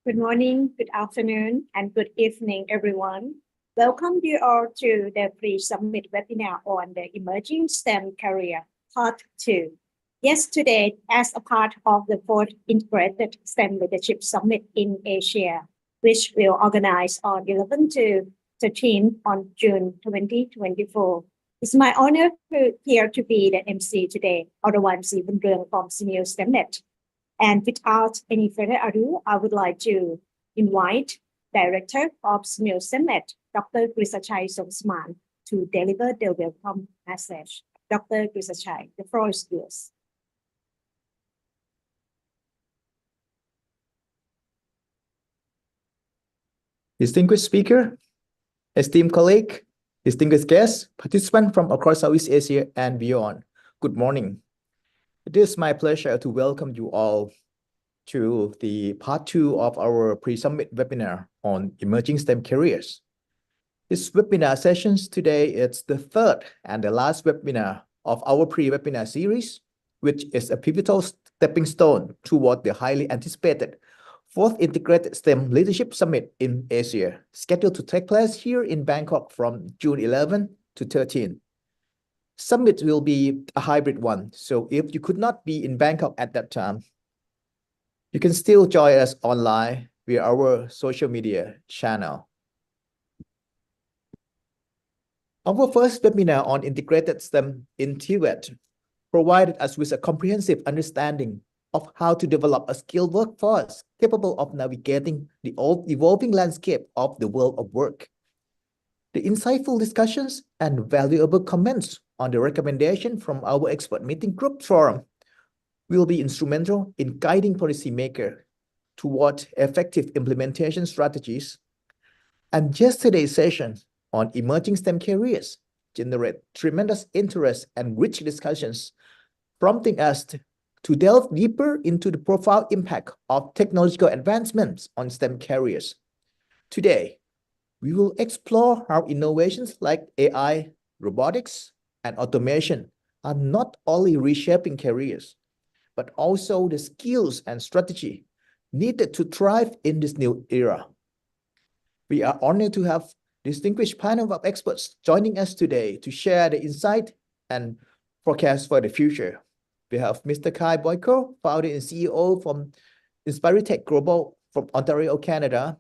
Good morning, good afternoon, and good evening, everyone. Welcome you all to the pre-summit webinar on the Emerging STEM Career, Part 2. Yesterday, as a part of the 4th Integrated STEM Leadership Summit in Asia, which will organize on 11 to 13 on June 2024. It's my honor here to be the MC today, otherwise even from Senior STEMnet. And without any further ado, I would like to invite Director of Senior STEMnet, Dr. 𝐂𝐚𝐫, to deliver the welcome message. Dr. 𝐂𝐚𝐫, the floor is yours. Distinguished speaker, esteemed colleague, distinguished guests, participants from across Southeast Asia and beyond, good morning. It is my pleasure to welcome you all to the part 2 of our pre-summit webinar on emerging STEM careers. This webinar sessions today is the third and the last webinar of our pre-webinar series, which is a pivotal stepping stone toward the highly anticipated 4th Integrated STEM Leadership Summit in Asia, scheduled to take place here in Bangkok from June 11 to 13. Summit will be a hybrid one, so if you could not be in Bangkok at that time, you can still join us online via our social media channel. Our first webinar on integrated STEM in Tibet provided us with a comprehensive understanding of how to develop a skilled workforce capable of navigating the evolving landscape of the world of work. The insightful discussions and valuable comments on the recommendation from our expert meeting group forum will be instrumental in guiding policymakers toward effective implementation strategies. And yesterday's session on emerging STEM careers generate tremendous interest and rich discussions, prompting us to delve deeper into the profound impact of technological advancements on STEM careers. Today, we will explore how innovations like AI, robotics, and automation are not only reshaping careers, but also the skills and strategy needed to thrive in this new era. We are honored to have distinguished panel of experts joining us today to share the insight and forecast for the future. We have Mr. Boyko, founder and CEO from Inspiritech Global from Ontario, Canada.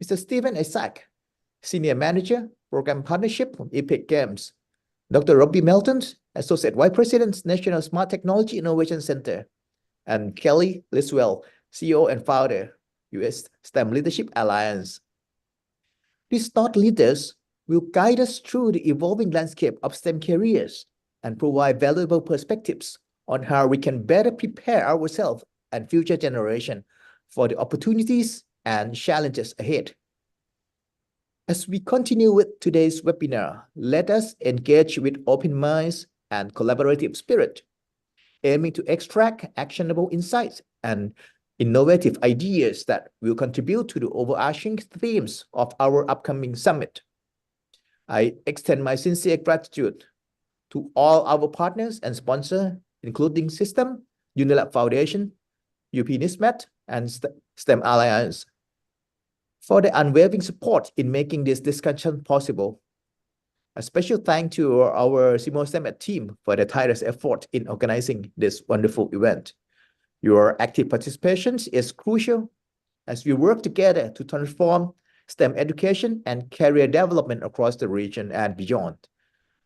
Mr. Steven Isaac, Senior Manager, Program Partnership from Epic Games. Dr. Robbie Melton, Associate Vice President, National Smart Technology Innovation Center. And Kelli Liswell, CEO and founder, U.S. STEM Leadership Alliance. These thought leaders will guide us through the evolving landscape of STEM careers and provide valuable perspectives on how we can better prepare ourselves and future generations for the opportunities and challenges ahead. As we continue with today's webinar, let us engage with open minds and collaborative spirit, aiming to extract actionable insights and innovative ideas that will contribute to the overarching themes of our upcoming summit. I extend my sincere gratitude to all our partners and sponsors, including System, Unilab Foundation, UP NISMET, and STEM Alliance, for the unwavering support in making this discussion possible. A special thanks to our Senior STEMnet team for their tireless effort in organizing this wonderful event. Your active participation is crucial as we work together to transform STEM education and career development across the region and beyond.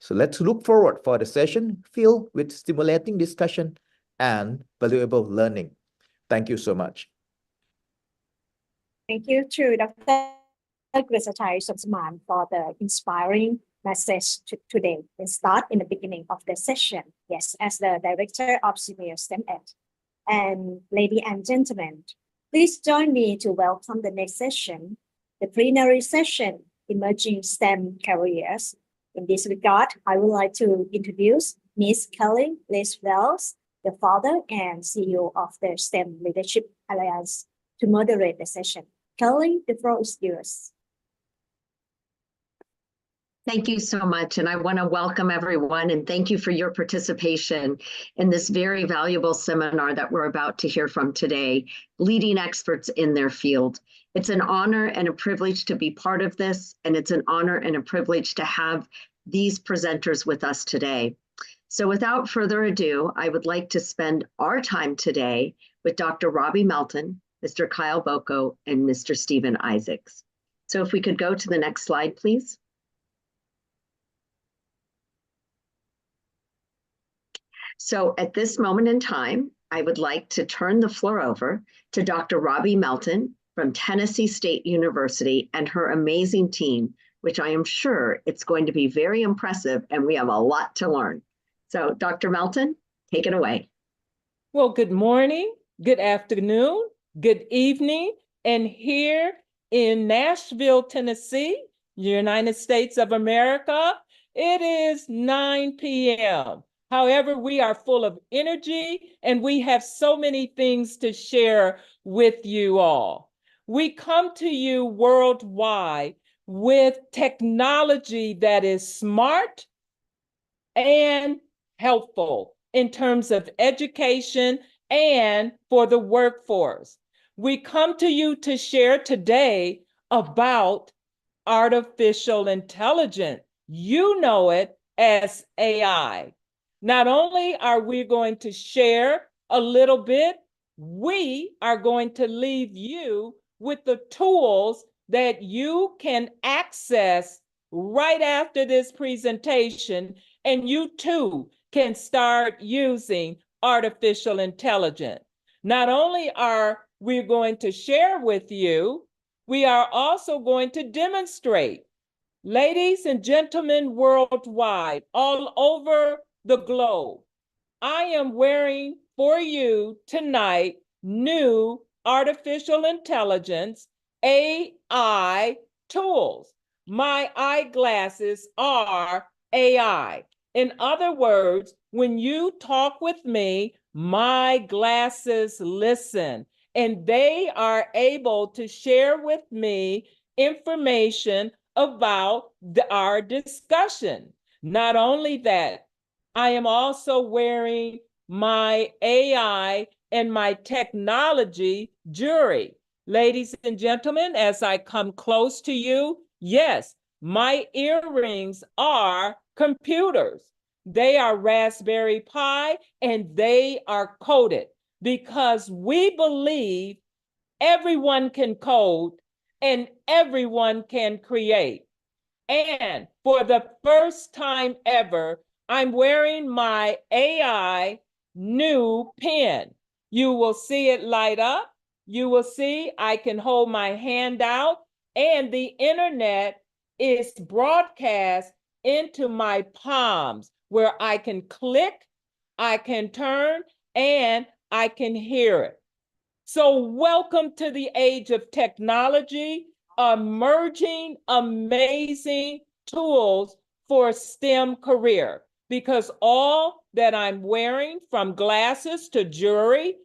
So let's look forward for the session filled with stimulating discussion and valuable learning. Thank you so much. Thank you to Dr. 𝐂𝐚𝐫 for the inspiring message today. Let's start in the beginning of the session. Yes, as the Director of Senior STEMnet. And ladies and gentlemen, please join me to welcome the next session, the plenary session, Emerging STEM Careers. In this regard, I would like to introduce Ms. Kelli Liswell, the founder and CEO of the STEM Leadership Alliance, to moderate the session. Kelli, the floor is yours. Thank you so much. And I want to welcome everyone and thank you for your participation in this very valuable seminar that we're about to hear from today, leading experts in their field. It's an honor and a privilege to be part of this, and it's an honor and a privilege to have these presenters with us today. So without further ado, I would like to spend our time today with Dr. Robbie Melton, Mr. Kyle Boyko, and Mr. Stephen Isaacs. So if we could go to the next slide, please. So at this moment in time, I would like to turn the floor over to Dr. Robbie Melton from Tennessee State University and her amazing team, which I am sure it's going to be very impressive and we have a lot to learn. So Dr. Melton, take it away. Well, good morning, good afternoon, good evening, and here in Nashville, Tennessee, United States of America, it is 9 p.m. However, we are full of energy and we have so many things to share with you all. We come to you worldwide with technology that is smart and helpful in terms of education and for the workforce. We come to you to share today about artificial intelligence. You know it as AI. Not only are we going to share a little bit, we are going to leave you with the tools that you can access right after this presentation, and you too can start using artificial intelligence. Not only are we going to share with you, we are also going to demonstrate. Ladies and gentlemen worldwide, all over the globe, I am wearing for you tonight new artificial intelligence AI tools. My eyeglasses are AI. In other words, when you talk with me, my glasses listen, and they are able to share with me information about our discussion. Not only that, I am also wearing my AI and my technology jewelry. Ladies and gentlemen, as I come close to you, yes, my earrings are computers. They are Raspberry Pi and they are coded because we believe everyone can code and everyone can create. And for the first time ever, I'm wearing my AI new pen. You will see it light up. You will see I can hold my hand out, and the internet is broadcast into my palms where I can click, I can turn, and I can hear it. So welcome to the age of technology, emerging amazing tools for STEM career, because all that I'm wearing, from glasses to jewelry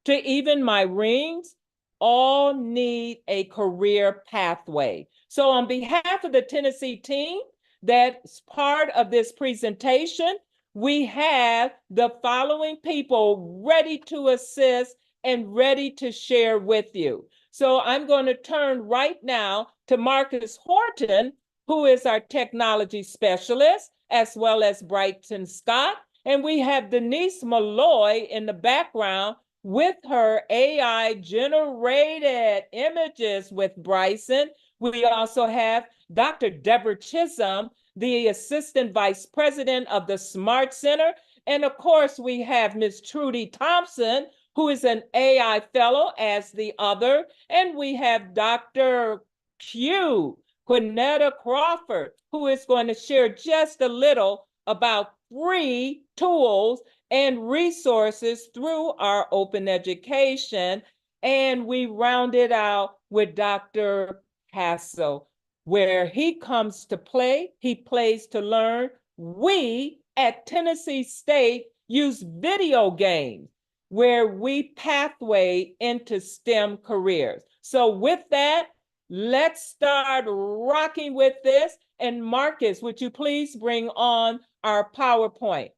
to even my rings, all need a career pathway. So on behalf of the Tennessee team that's part of this presentation, we have the following people ready to assist and ready to share with you. So I'm going to turn right now to Marcus Horton, who is our technology specialist, as well as Brighton Scott. And we have Denise Malloy in the background with her AI generated images with Bryson. We also have Dr. Deborah Chisholm, the Assistant Vice President of the Smart Center. And of course, we have Ms. Trudy Thompson, who is an AI fellow as the other. And we have Dr. 𝐞𝐦𝐞𝐫 Crawford, who is going to share just a little about free tools and resources through our open education. And we round it out with Dr. Hassel, where he comes to play, he plays to learn. We at Tennessee State use video games where we pathway into STEM careers. So with that, let's start rocking with this. And Marcus, would you please bring on our PowerPoint?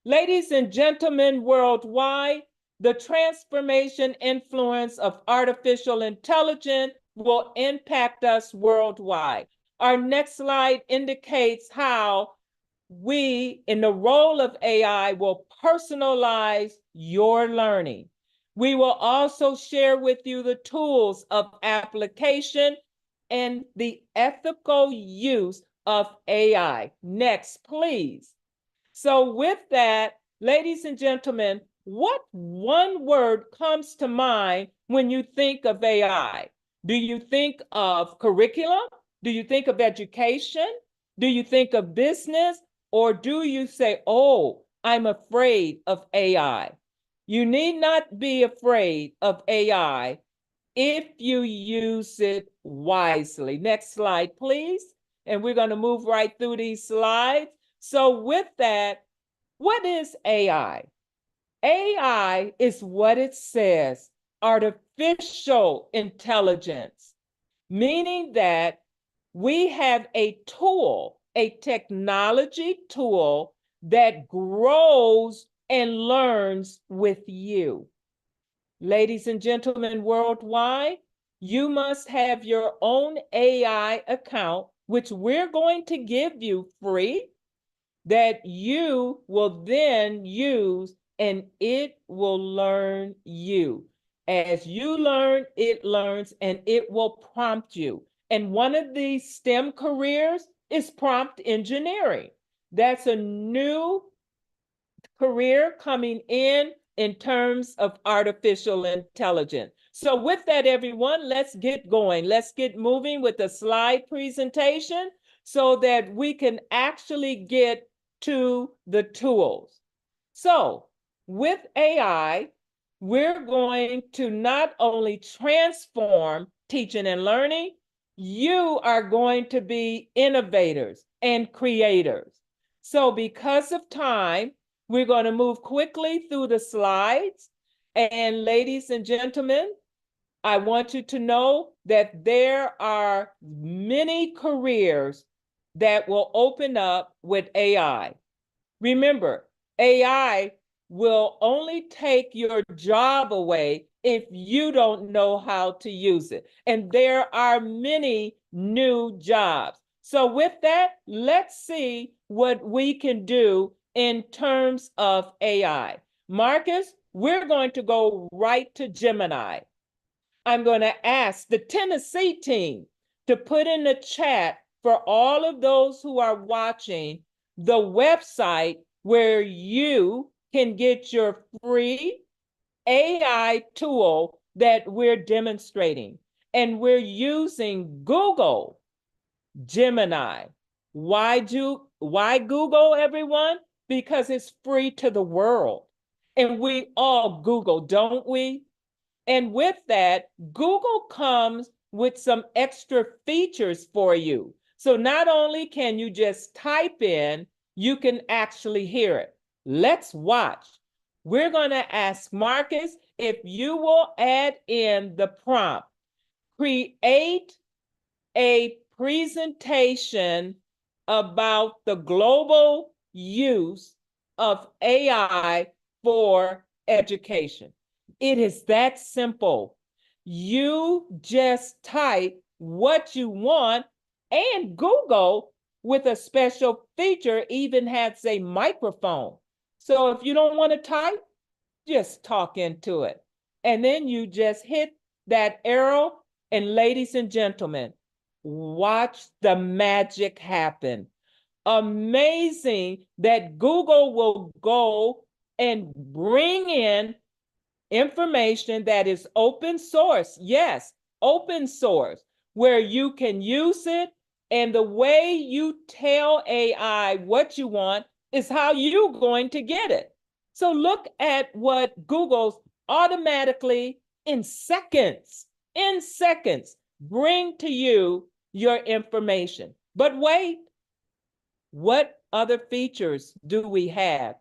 Ladies and gentlemen worldwide, the transformation influence of artificial intelligence will impact us worldwide. Our next slide indicates how we, in the role of AI, will personalize your learning. We will also share with you the tools of application and the ethical use of AI. Next, please. So with that, ladies and gentlemen, what one word comes to mind when you think of AI? Do you think of curriculum? Do you think of education? Do you think of business? Or do you say, oh, I'm afraid of AI? You need not be afraid of AI if you use it wisely. Next slide, please. And we're going to move right through these slides. So with that, what is AI? AI is what it says, artificial intelligence, meaning that we have a tool, a technology tool that grows and learns with you. Ladies and gentlemen worldwide, you must have your own AI account, which we're going to give you free, that you will then use, and it will learn you. As you learn, it learns, and it will prompt you. And one of these STEM careers is prompt engineering. That's a new career coming in terms of artificial intelligence. So with that, everyone, let's get going. Let's get moving with the slide presentation so that we can actually get to the tools. So with AI, we're going to not only transform teaching and learning, you are going to be innovators and creators. So because of time, we're going to move quickly through the slides. And ladies and gentlemen, I want you to know that there are many careers that will open up with AI. Remember, AI will only take your job away if you don't know how to use it. And there are many new jobs. So with that, let's see what we can do in terms of AI. Marcus, we're going to go right to Gemini. I'm going to ask the Tennessee team to put in the chat for all of those who are watching the website where you can get your free AI tool that we're demonstrating. And we're using Google Gemini. Why Google, everyone? Because it's free to the world. And we all Google, don't we? And with that, Google comes with some extra features for you. So not only can you just type in, you can actually hear it. Let's watch. We're going to ask Marcus if you will add in the prompt. Create a presentation about the global use of AI for education. It is that simple. You just type what you want, and Google, with a special feature, even has a microphone. So if you don't want to type, just talk into it. And then you just hit that arrow, and ladies and gentlemen, watch the magic happen. Amazing that Google will go and bring in information that is open source. Yes, open source, where you can use it. And the way you tell AI what you want is how you're going to get it. So look at what Google's automatically in seconds, bring to you your information. But wait, what other features do we have?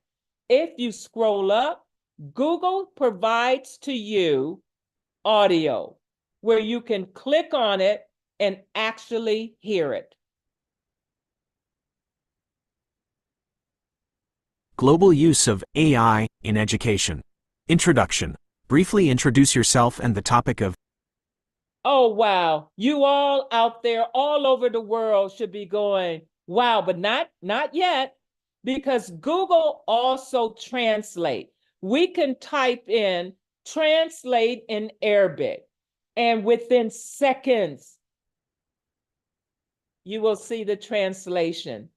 If you scroll up, Google provides to you audio, where you can click on it and actually hear it. global use of AI in education. Introduction. Briefly introduce yourself and the topic of. Oh, wow. You all out there all over the world should be going, wow, but not yet, because Google also translate. We can type in translate in Arabic, and within seconds, you will see the translation.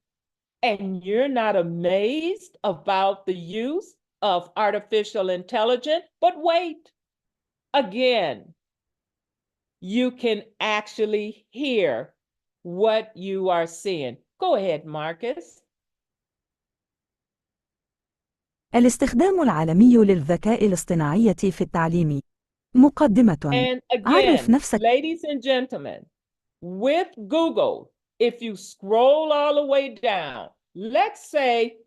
And you're not amazed about the use of artificial intelligence, but wait, again, you can actually hear what you are seeing. Go ahead, Marcus. الاستخدام العالمي للذكاء الاصطناعي في التعليم. مقدمة. And عرف again, نفسك. ladies and gentlemen, with Google, if you scroll all the way down, let's say,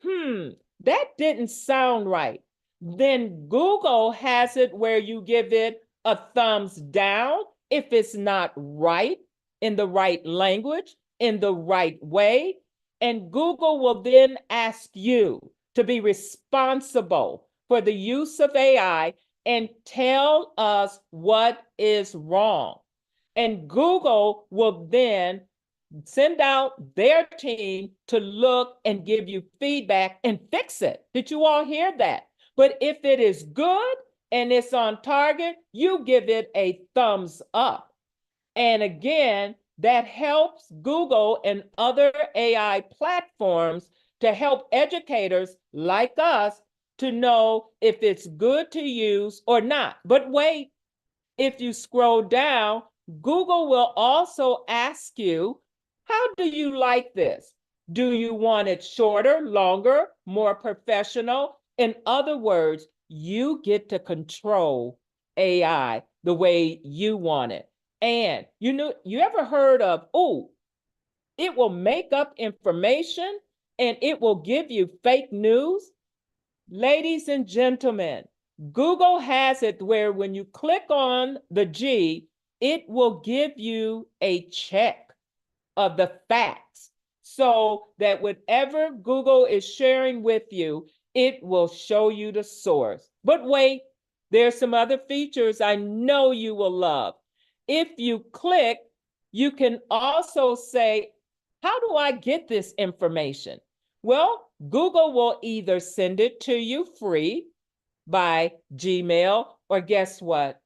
that didn't sound right. Then Google has it where you give it a thumbs down if it's not right, in the right language, in the right way. And Google will then ask you to be responsible for the use of AI and tell us what is wrong. And Google will then send out their team to look and give you feedback and fix it. Did you all hear that? But if it is good and it's on target, you give it a thumbs up. And again, that helps Google and other AI platforms to help educators like us to know if it's good to use or not. But wait, if you scroll down, Google will also ask you, how do you like this? Do you want it shorter, longer, more professional? In other words, you get to control AI the way you want it. And you ever heard of, it will make up information and it will give you fake news? Ladies and gentlemen, Google has it where when you click on the G, it will give you a check of the facts so that whatever Google is sharing with you, it will show you the source. But wait, there's some other features I know you will love. If you click, you can also say, how do I get this information? Well, Google will either send it to you free by Gmail, or guess what?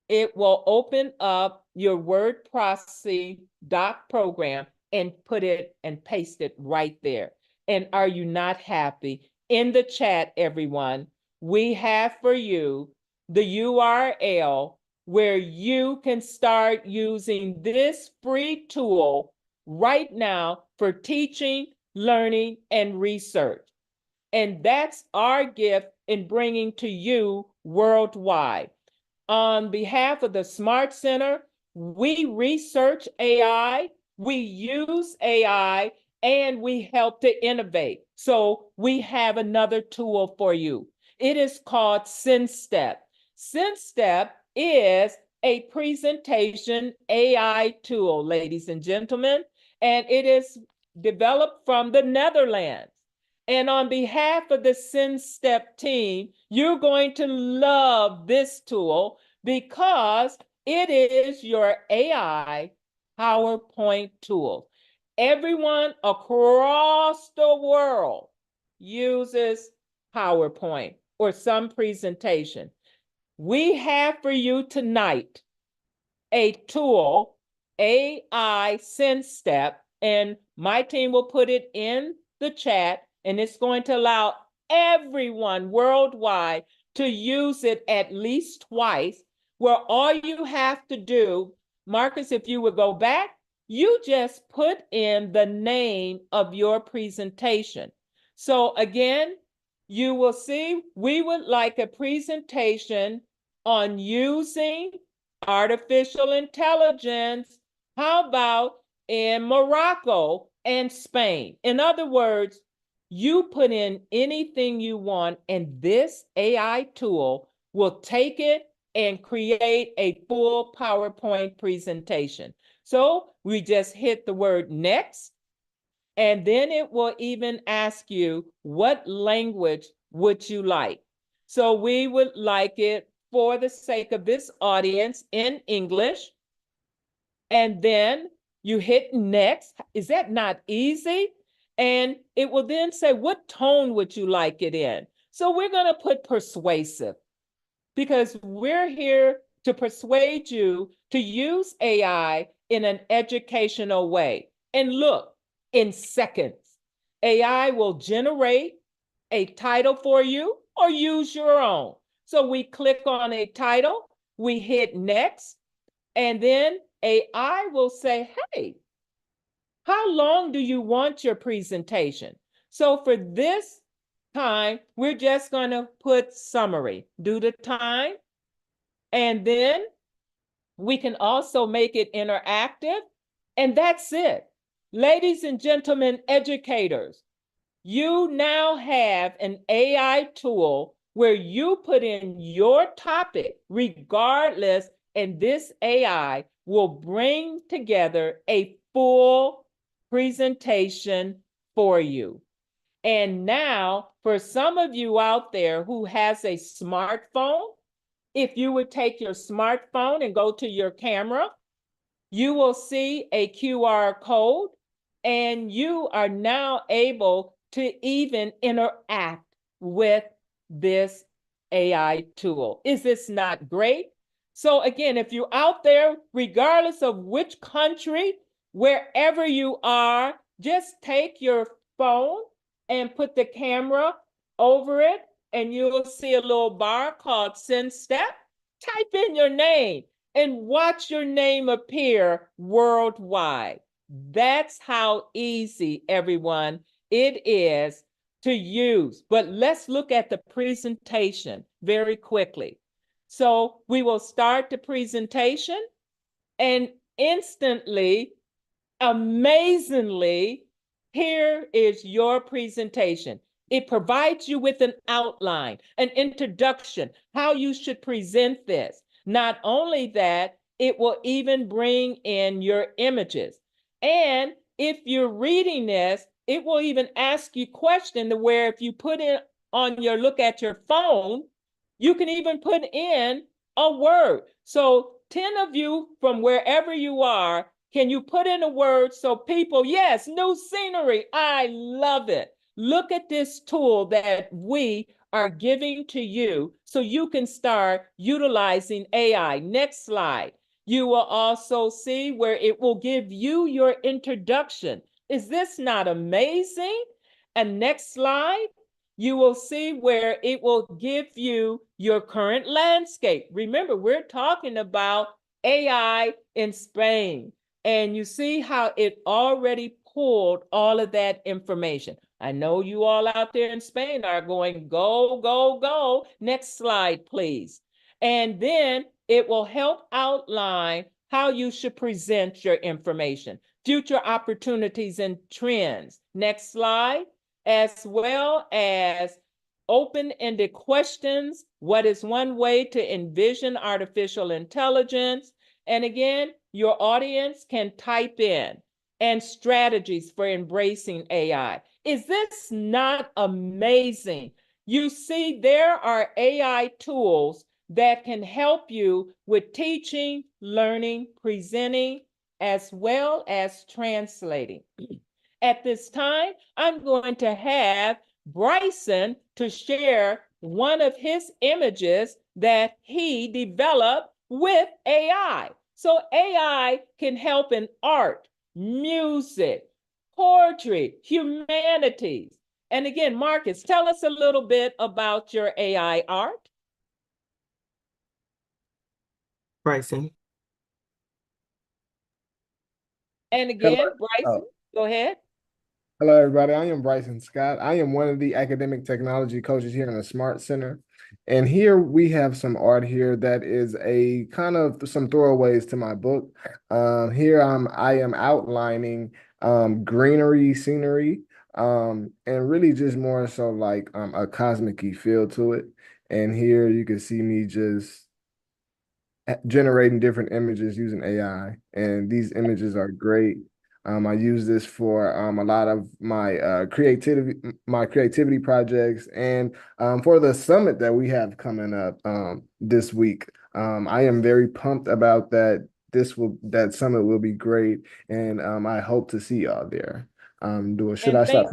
It will open up your word processing doc program and put it and paste it right there. And are you not happy? In the chat, everyone, we have for you the URL where you can start using this free tool right now for teaching, learning, and research. And that's our gift in bringing to you worldwide. On behalf of the Smart Center, we research AI, we use AI, and we help to innovate. So we have another tool for you. It is called SendStep. SendStep is a presentation AI tool, ladies and gentlemen, and it is developed from the Netherlands. And on behalf of the SendStep team, you're going to love this tool because it is your AI PowerPoint tool. Everyone across the world uses PowerPoint or some presentation. We have for you tonight a tool, AI SendStep, and my team will put it in the chat, and it's going to allow everyone worldwide to use it at least twice, where all you have to do, Marcus, if you would go back, you just put in the name of your presentation. So again, you will see we would like a presentation on using artificial intelligence. How about in Morocco and Spain? In other words, you put in anything you want, and this AI tool will take it and create a full PowerPoint presentation. So we just hit the word next, And then it will even ask you, what language would you like? So we would like it, for the sake of this audience, in English. And then you hit next. Is that not easy? And it will then say, what tone would you like it in? So we're going to put persuasive, because we're here to persuade you to use AI in an educational way. And look, in seconds, AI will generate a title for you or use your own. So we click on a title, we hit next, and then AI will say, hey, how long do you want your presentation? So for this time, we're just going to put summary, do the time, and then we can also make it interactive, and that's it. Ladies and gentlemen, educators, you now have an AI tool where you put in your topic regardless, and this AI will bring together a full presentation for you. And now, for some of you out there who has a smartphone, if you would take your smartphone and go to your camera, you will see a QR code, and you are now able to even interact with this AI tool. Is this not great? So again, if you're out there, regardless of which country, wherever you are, just take your phone and put the camera over it, and you'll see a little bar called Send Step. Type in your name and watch your name appear worldwide. That's how easy, everyone, it is to use. But let's look at the presentation very quickly. So we will start the presentation, and instantly, amazingly, here is your presentation. It provides you with an outline, an introduction, how you should present this. Not only that, it will even bring in your images. And if you're reading this, it will even ask you questions to where if you put in on your look at your phone, you can even put in a word. So 10 of you from wherever you are, can you put in a word so people, yes, new scenery, I love it. Look at this tool that we are giving to you so you can start utilizing AI. Next slide. You will also see where it will give you your introduction. Is this not amazing? And next slide, you will see where it will give you your current landscape. Remember, we're talking about AI in Spain, and you see how it already pulled all of that information. I know you all out there in Spain are going, go, go, go. Next slide, please. And then it will help outline how you should present your information, future opportunities and trends. Next slide. As well as open-ended questions. What is one way to envision artificial intelligence? And again, your audience can type in, and strategies for embracing AI. Is this not amazing? You see, there are AI tools that can help you with teaching, learning, presenting, as well as translating. At this time, I'm going to have Bryson to share one of his images that he developed with AI. So AI can help in art, music, poetry, humanities. And again, Marcus, tell us a little bit about your AI art. Bryson. And again, Hello. Bryson, go ahead. Hello, everybody. I am Bryson Scott. I am one of the academic technology coaches here in the Smart Center. And here we have some art here that is a kind of some throwaways to my book. Here I am outlining greenery, scenery, and really just more so like a cosmic-y feel to it. And here you can see me just generating different images using AI. And these images are great. I use this for a lot of my creativity projects, and for the summit that we have coming up this week. I am very pumped about that. That summit will be great, and I hope to see y'all there. Should I stop?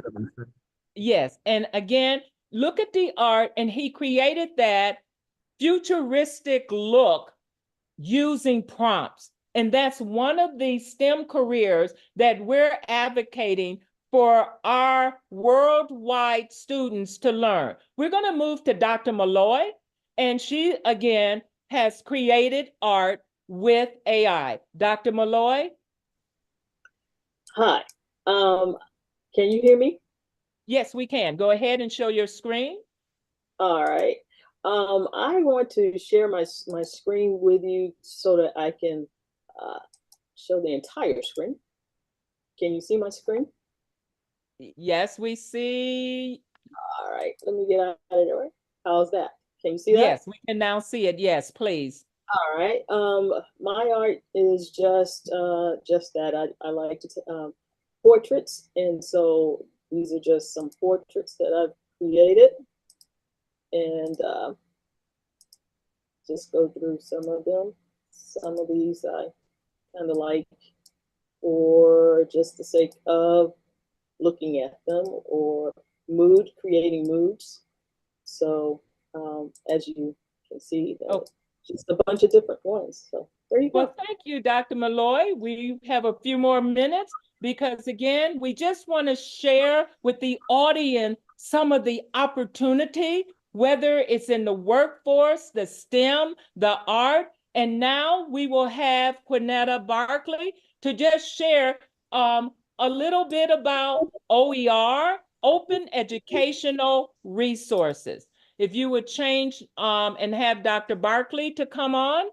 Yes, and again, look at the art, and he created that futuristic look using prompts. And that's one of the STEM careers that we're advocating for our worldwide students to learn. We're going to move to Dr. Malloy, and she, again, has created art with AI. Dr. Malloy? Hi, can you hear me? Yes, we can. Go ahead and show your screen. All right. I want to share my screen with you so that I can show the entire screen. Can you see my screen? Yes, we see. All right, let me get out of the way. How's that? Can you see that? Yes, we can now see it. Yes, please. All right. My art is just that. I like to portraits, and so these are just some portraits that I've created, and just go through some of them. Some of these I kind of like for just the sake of looking at them, or creating moods. So as you can see, just a bunch of different ones. So there you go. Well, thank you, Dr. Malloy. We have a few more minutes because, again, we just want to share with the audience some of the opportunity, whether it's in the workforce, the STEM, the art. And now we will have Quinnetta Barkley to just share a little bit about OER, Open Educational Resources. If you would change and have Dr. Barkley to come on.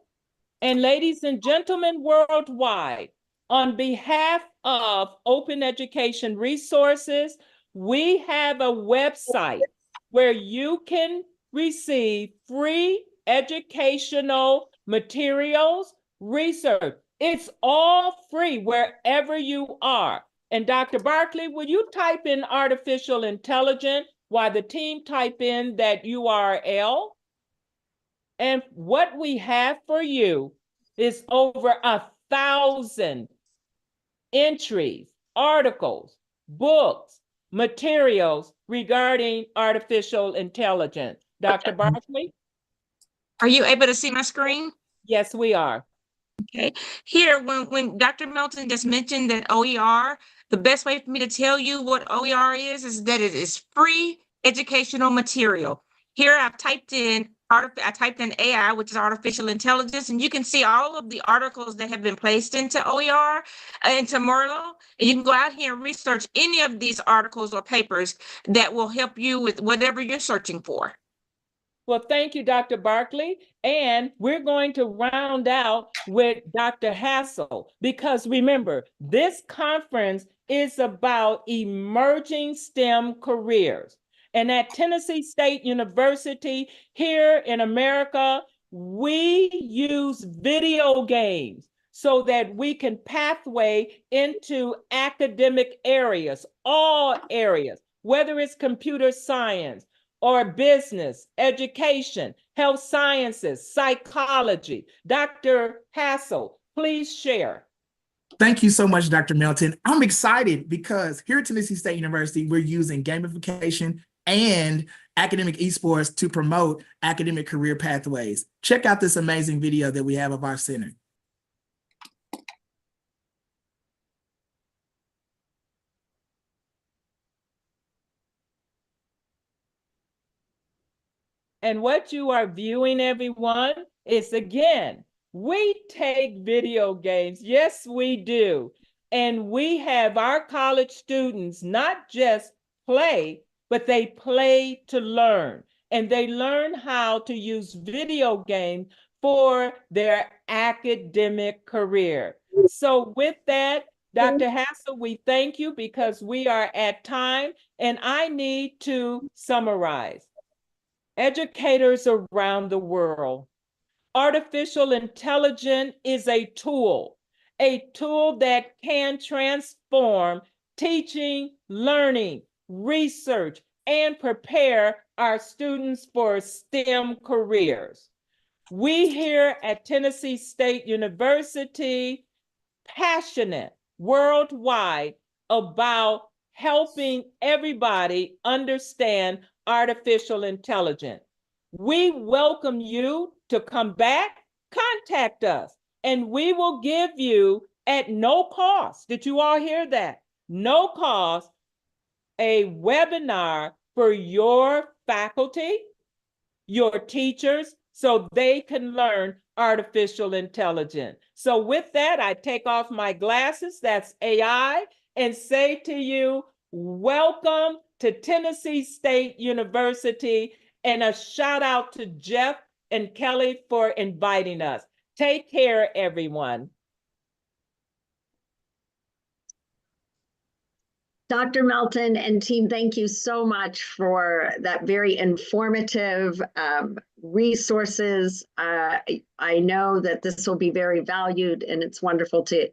And ladies and gentlemen worldwide, on behalf of Open Education Resources, we have a website where you can receive free educational materials, research. It's all free wherever you are. And Dr. Barkley, will you type in artificial intelligence while the team type in that URL? And what we have for you is over 1,000 entries, articles, books, materials regarding artificial intelligence. Dr. Barkley? Are you able to see my screen? Yes, we are. Okay. Here, when Dr. Melton just mentioned that OER, the best way for me to tell you what OER is that it is free educational material. Here I've typed in AI, which is artificial intelligence, and you can see all of the articles that have been placed into OER, into Merlot, and you can go out here and research any of these articles or papers that will help you with whatever you're searching for. Well, thank you, Dr. Barkley. And we're going to round out with Dr. Hassel, because remember, this conference is about emerging STEM careers. And at Tennessee State University here in America, we use video games so that we can pathway into academic areas, all areas, whether it's computer science, or business, education, health sciences, psychology. Dr. Hassel, please share. Thank you so much, Dr. Melton. I'm excited because here at Tennessee State University, we're using gamification and academic esports to promote academic career pathways. Check out this amazing video that we have of our center. And what you are viewing, everyone, is, again, we take video games. Yes, we do. And we have our college students not just play, but they play to learn. And they learn how to use video games for their academic career. So with that, Dr. Hassel, we thank you because we are at time, and I need to summarize. Educators around the world, artificial intelligence is a tool, a tool that can transform teaching, learning, research, and prepare our students for STEM careers. We here at Tennessee State University, passionate worldwide about helping everybody understand artificial intelligence. We welcome you to come back, contact us, and we will give you at no cost. Did you all hear that? No cost, a webinar for your faculty, your teachers, so they can learn artificial intelligence. So with that, I take off my glasses, that's AI, and say to you, welcome to Tennessee State University, and a shout out to Jeff and Kelly for inviting us. Take care, everyone. Dr. Melton and team, thank you so much for that very informative resources. I know that this will be very valued, and it's wonderful to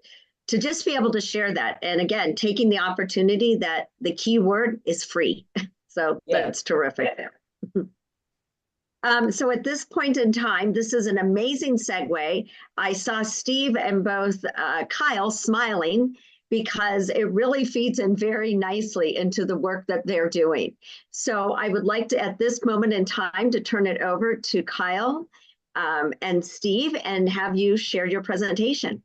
just be able to share that. And again, taking the opportunity that the key word is free. So that's terrific there. So at this point in time, this is an amazing segue. I saw Steve and both Kyle smiling, because it really feeds in very nicely into the work that they're doing. So I would like to, at this moment in time, to turn it over to Kyle and Steve and have you share your presentation.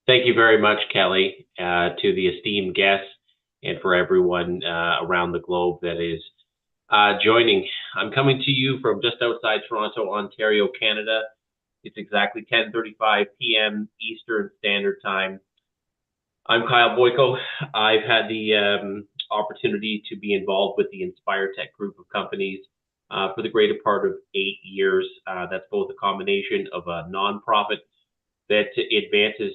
Thank you very much, Kelly, to the esteemed guests and for everyone around the globe that is joining. I'm coming to you from just outside Toronto, Ontario, Canada. It's exactly 10:35 p.m. Eastern Standard Time. I'm Kyle Boyko. I've had the opportunity to be involved with the Inspiritech group of companies for the greater part of 8 years. That's both a combination of a nonprofit that advances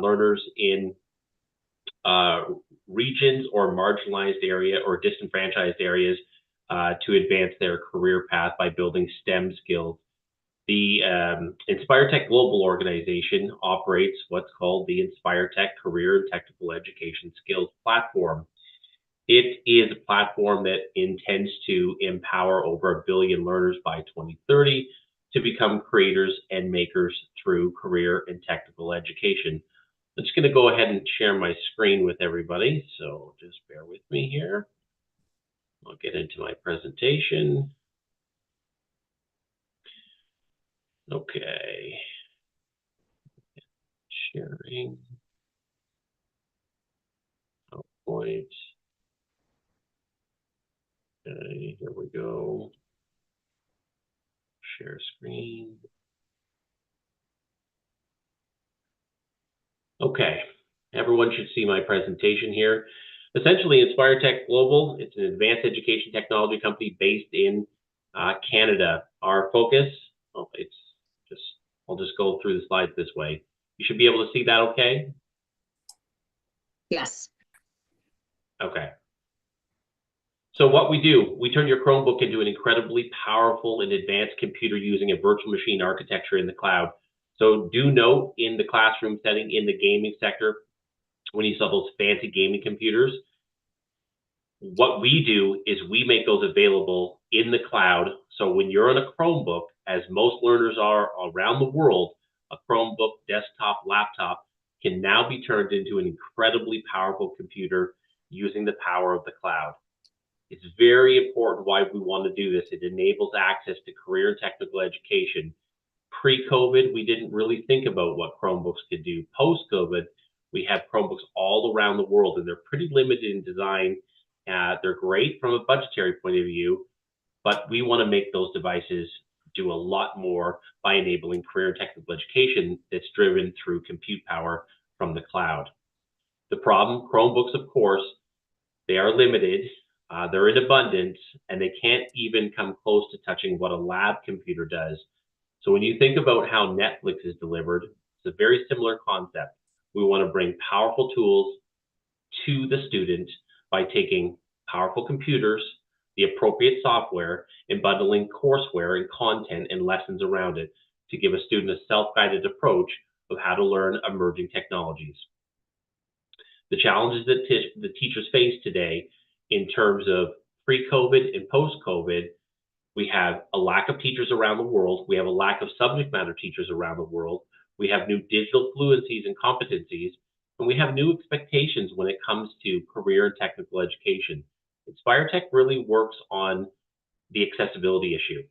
learners in regions or marginalized area or disenfranchised areas to advance their career path by building STEM skills. The Inspiritech Global Organization operates what's called the Inspiritech Career and Technical Education Skills Platform. It is a platform that intends to empower over 1 billion learners by 2030 to become creators and makers through career and technical education. I'm just going to go ahead and share my screen with everybody, so just bear with me here. I'll get into my presentation. Okay, sharing, PowerPoint. Okay, here we go. Share screen. Okay, everyone should see my presentation here. Essentially, Inspiritech Global, it's an advanced education technology company based in Canada. Our focus, I'll just go through the slides this way. You should be able to see that okay? Yes. Okay. So what we do, we turn your Chromebook into an incredibly powerful and advanced computer using a virtual machine architecture in the cloud. So do note, in the classroom setting, in the gaming sector, when you saw those fancy gaming computers, what we do is we make those available in the cloud. So when you're on a Chromebook, as most learners are around the world, a Chromebook, desktop, laptop can now be turned into an incredibly powerful computer using the power of the cloud. It's very important why we want to do this. It enables access to career and technical education. Pre-COVID, we didn't really think about what Chromebooks could do. Post-COVID, we have Chromebooks all around the world, and they're pretty limited in design. They're great from a budgetary point of view, but we want to make those devices do a lot more by enabling career and technical education that's driven through compute power from the cloud. The problem, Chromebooks, of course, they are limited, they're in abundance, and they can't even come close to touching what a lab computer does. So when you think about how Netflix is delivered, it's a very similar concept. We want to bring powerful tools to the student by taking powerful computers, the appropriate software, and bundling courseware and content and lessons around it to give a student a self-guided approach of how to learn emerging technologies. The challenges that the teachers face today in terms of pre-COVID and post-COVID, we have a lack of teachers around the world. We have a lack of subject matter teachers around the world. We have new digital fluencies and competencies, and we have new expectations when it comes to career and technical education. Inspiritech really works on the accessibility issue.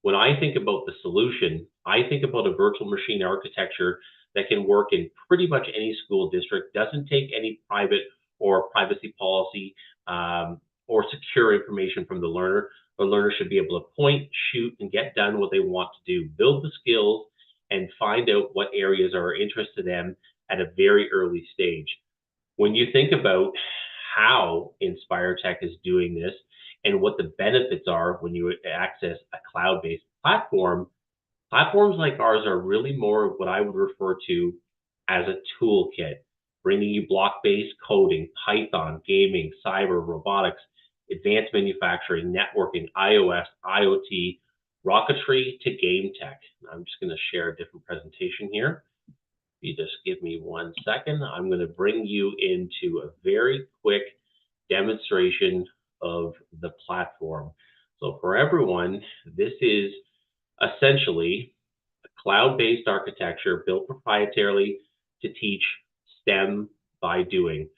When I think about the solution, I think about a virtual machine architecture that can work in pretty much any school district, doesn't take any private or privacy policy or secure information from the learner. The learner should be able to point, shoot, and get done what they want to do, build the skills, and find out what areas are of interest to them at a very early stage. When you think about how Inspiritech is doing this and what the benefits are when you access a cloud-based platform, platforms like ours are really more of what I would refer to as a toolkit, bringing you block-based coding, Python, gaming, cyber, robotics, advanced manufacturing, networking, iOS, IoT, rocketry to game tech. I'm just going to share a different presentation here. You just give me 1 second. I'm going to bring you into a very quick demonstration of the platform. So for everyone, this is essentially a cloud-based architecture built proprietarily to teach STEM by doing.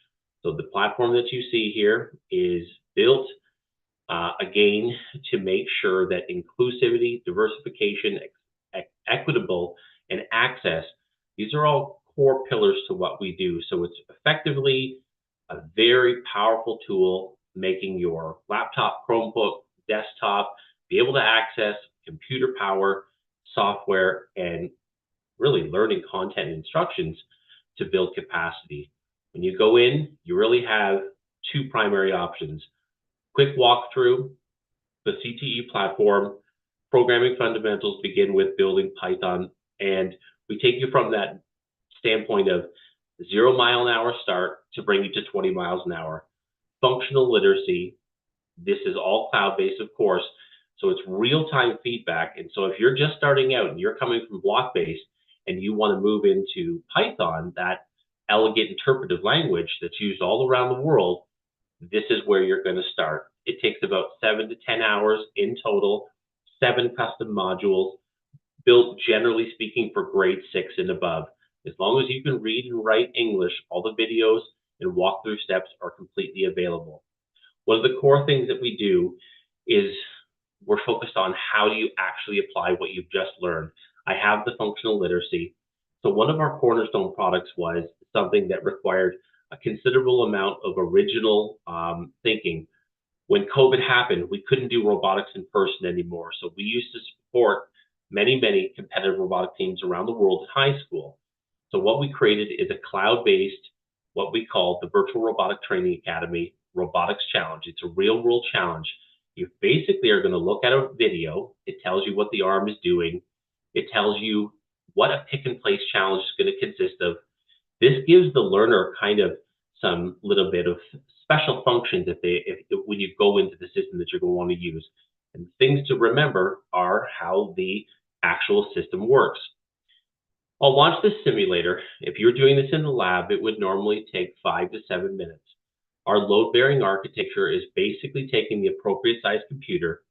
So the platform that you see here is built again to make sure that inclusivity, diversification, equitable, and access, these are all core pillars to what we do. So it's effectively a very powerful tool, making your laptop, Chromebook, desktop, be able to access computer power, software, and really learning content and instructions to build capacity. When you go in, you really have two primary options. Quick walkthrough, the CTE platform, programming fundamentals begin with building Python, and we take you from that standpoint of 0 mile an hour start to bring you to 20 miles an hour. Functional literacy, this is all cloud-based, of course, so it's real-time feedback. And so if you're just starting out and you're coming from block-based and you want to move into Python, that elegant interpretive language that's used all around the world, this is where you're going to start. It takes about 7 to 10 hours in total, 7 custom modules, built generally speaking for grade 6 and above. As long as you can read and write English, all the videos and walkthrough steps are completely available. One of the core things that we do is we're focused on how do you actually apply what you've just learned. I have the functional literacy. So one of our cornerstone products was something that required a considerable amount of original thinking. When COVID happened, we couldn't do robotics in person anymore. So we used to support many, many competitive robotic teams around the world in high school. So what we created is a cloud-based, what we call the Virtual Robotic Training Academy Robotics Challenge. It's a real-world challenge. You basically are going to look at a video. It tells you what the arm is doing. It tells you what a pick-and-place challenge is going to consist of. This gives the learner kind of some little bit of special functions when you go into the system that you're going to want to use. And things to remember are how the actual system works. I'll launch this simulator. If you're doing this in the lab, it would normally take 5 to 7 minutes. Our load-bearing architecture is basically taking the appropriate size computer,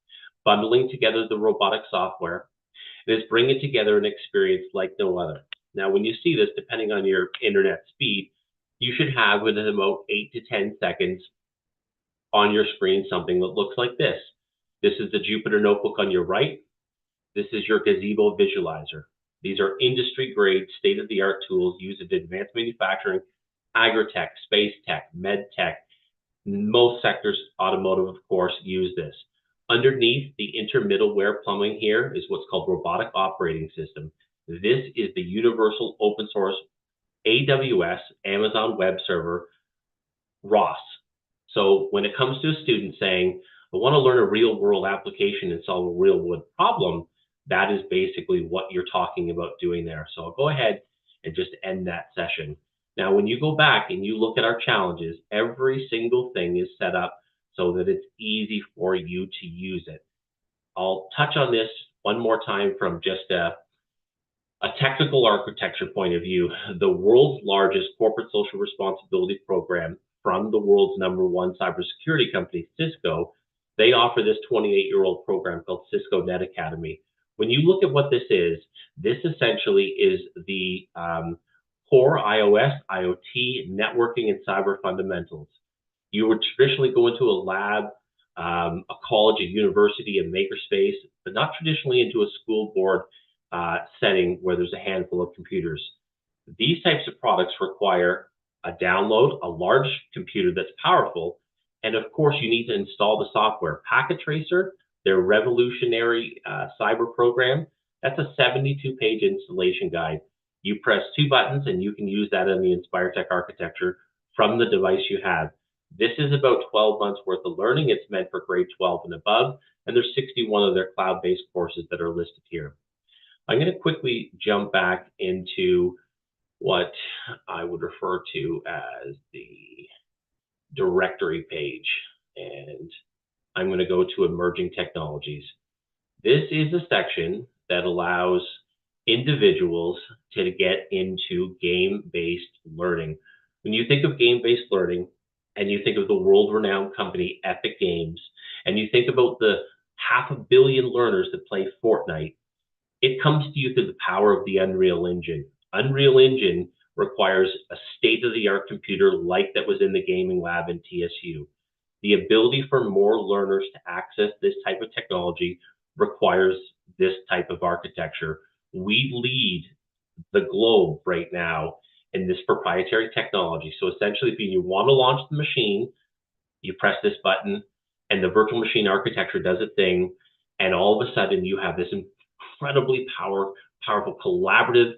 bundling together the robotic software, and is bringing together an experience like no other. Now, when you see this, depending on your internet speed, you should have within about 8 to 10 seconds on your screen something that looks like this. This is the Jupyter Notebook on your right. This is your Gazebo visualizer. These are industry-grade, state-of-the-art tools used in advanced manufacturing, agri-tech, space tech, med tech. Most sectors, automotive, of course, use this. Underneath the intermiddleware plumbing here is what's called robotic operating system. This is the universal open source AWS, Amazon Web Server, ROS. So when it comes to a student saying, I want to learn a real world application and solve a real world problem, that is basically what you're talking about doing there. So I'll go ahead and just end that session. Now, when you go back and you look at our challenges, every single thing is set up so that it's easy for you to use it. I'll touch on this one more time from just a a technical architecture point of view, the world's largest corporate social responsibility program from the world's #1 cybersecurity company, Cisco, they offer this 28-year-old program called Cisco Net Academy. When you look at what this essentially is the core iOS, IoT, networking, and cyber fundamentals. You would traditionally go into a lab, a college, a university, a makerspace, but not traditionally into a school board setting where there's a handful of computers. These types of products require a download, a large computer that's powerful, and of course you need to install the software. Packet Tracer, their revolutionary cyber program, that's a 72-page installation guide. You press 2 buttons and you can use that in the Inspiritech architecture from the device you have. This is about 12 months worth of learning. It's meant for grade 12 and above, and there's 61 of their cloud-based courses that are listed here. I'm going to quickly jump back into what I would refer to as the directory page, and I'm going to go to emerging technologies. This is a section that allows individuals to get into game-based learning. When you think of game-based learning and you think of the world-renowned company Epic Games, and you think about the 500 million learners that play Fortnite, it comes to you through the power of the Unreal Engine. Unreal Engine requires a state-of-the-art computer like that was in the gaming lab in TSU. The ability for more learners to access this type of technology requires this type of architecture. We lead the globe right now in this proprietary technology. So essentially, if you want to launch the machine, you press this button and the virtual machine architecture does its thing, and all of a sudden you have this incredibly powerful collaborative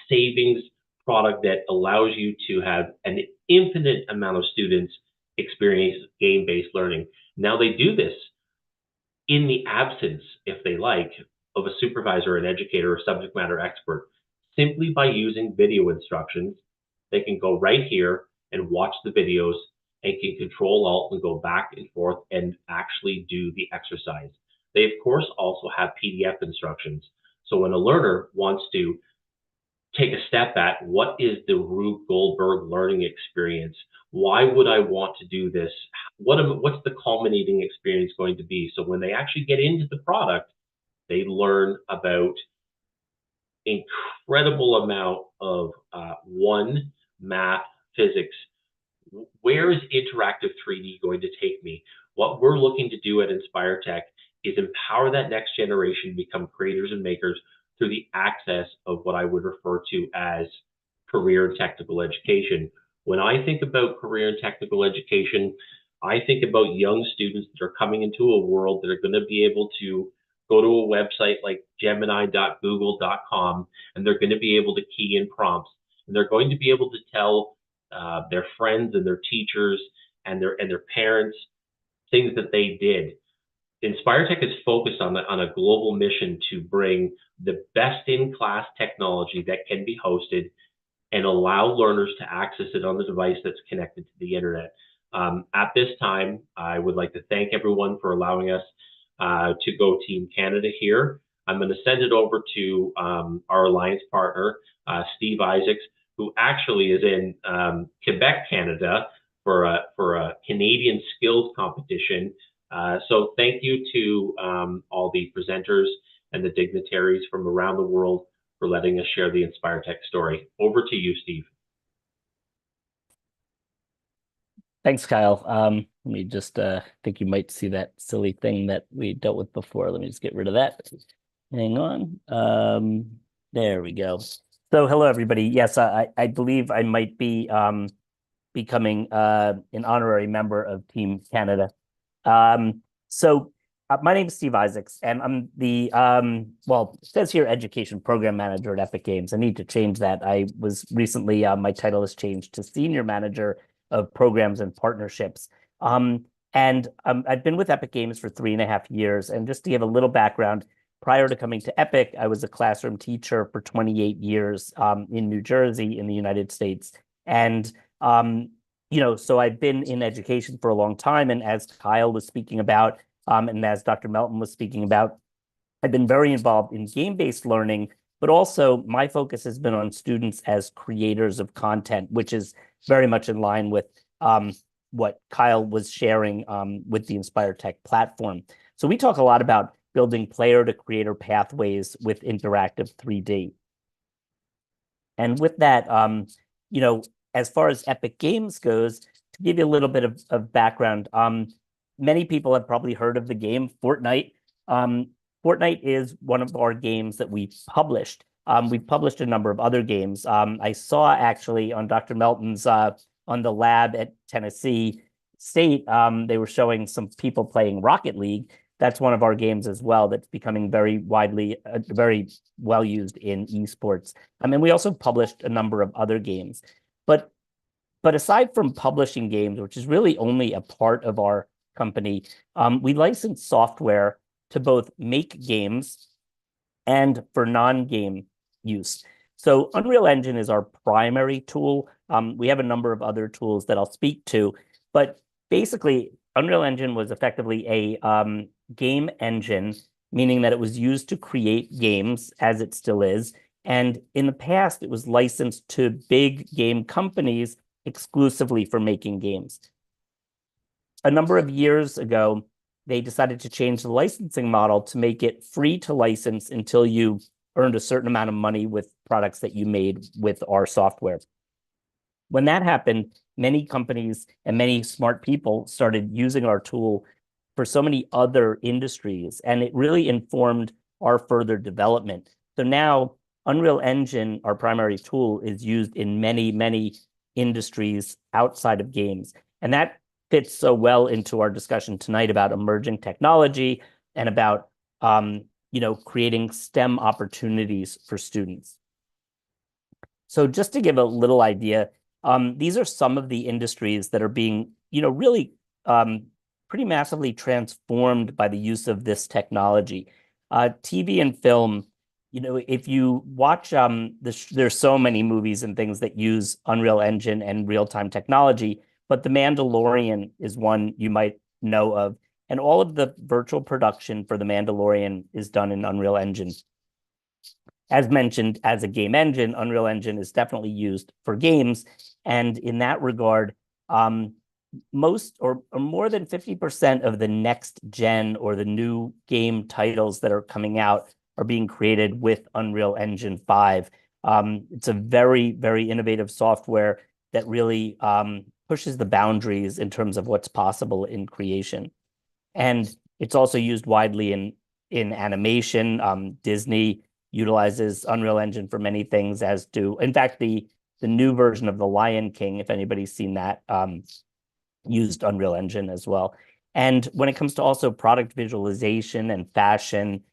savings product that allows you to have an infinite amount of students experience game-based learning. Now they do this in the absence, if they like, of a supervisor, an educator, or subject matter expert. Simply by using video instructions, they can go right here and watch the videos and can Control-Alt and go back and forth and actually do the exercise. They, of course, also have PDF instructions. So when a learner wants to take a step at what is the Rube Goldberg learning experience, why would I want to do this? What's the culminating experience going to be? So when they actually get into the product, they learn about incredible amount of math, physics. Where is interactive 3D going to take me? What we're looking to do at Inspiritech is empower that next generation to become creators and makers through the access of what I would refer to as career and technical education. When I think about career and technical education, I think about young students that are coming into a world that are going to be able to go to a website like gemini.google.com, and they're going to be able to key in prompts, and they're going to be able to tell their friends and their teachers and their parents things that they did. Inspiritech is focused on a global mission to bring the best-in-class technology that can be hosted and allow learners to access it on the device that's connected to the internet. At this time, I would like to thank everyone for allowing us to go Team Canada here. I'm going to send it over to our alliance partner, Steve Isaacs, who actually is in Quebec, Canada, for a Canadian skills competition. So thank you to all the presenters and the dignitaries from around the world for letting us share the Inspiritech story. Over to you, Steve. Thanks, Kyle. Let me just think you might see that silly thing that we dealt with before. Let me just get rid of that. Hang on. There we go. So hello, everybody. Yes, I believe I might be becoming an honorary member of Team Canada. My name is Steve Isaacs, and I'm the, well, it says here Education Program Manager at Epic Games. I need to change that. I was recently, my title has changed to Senior Manager of Programs and Partnerships. I've been with Epic Games for 3.5 years. And just to give a little background, prior to coming to Epic, I was a classroom teacher for 28 years in New Jersey in the United States. And, so I've been in education for a long time. And as Kyle was speaking about, and as Dr. Melton was speaking about, I've been very involved in game-based learning but also my focus has been on students as creators of content, which is very much in line with what Kyle was sharing with the Inspiritech platform. So we talk a lot about building player to creator pathways with interactive 3D. And with that, you know, as far as Epic Games goes, to give you a little bit of background, many people have probably heard of the game Fortnite. Fortnite is one of our games that we published. We've published a number of other games. I saw actually on Dr. Melton's on the lab at Tennessee State, they were showing some people playing Rocket League. That's one of our games as well that's becoming very widely, very well used in esports. I mean, we also published a number of other games. But aside from publishing games, which is really only a part of our company, we license software to both make games and for non-game use. So Unreal Engine is our primary tool. We have a number of other tools that I'll speak to, but basically Unreal Engine was effectively a game engine, meaning that it was used to create games, as it still is. And in the past, it was licensed to big game companies exclusively for making games. A number of years ago, they decided to change the licensing model to make it free to license until you earned a certain amount of money with products that you made with our software. When that happened, many companies and many smart people started using our tool for so many other industries, and it really informed our further development. So now Unreal Engine, our primary tool, is used in many, many industries outside of games. And that fits so well into our discussion tonight about emerging technology and about creating STEM opportunities for students. So just to give a little idea, these are some of the industries that are being, really pretty massively transformed by the use of this technology. TV and film, if you watch, there's so many movies and things that use Unreal Engine and real-time technology, but The Mandalorian is one you might know of. And all of the virtual production for The Mandalorian is done in Unreal Engine. As mentioned, as a game engine, Unreal Engine is definitely used for games. And in that regard, most or more than 50% of the next gen or the new game titles that are coming out are being created with Unreal Engine 5. It's a very, very innovative software that really pushes the boundaries in terms of what's possible in creation. And it's also used widely in animation. Disney utilizes Unreal Engine for many things, as do, in fact, the new version of The Lion King, if anybody's seen that, used Unreal Engine as well. And when it comes to also product visualization and fashion,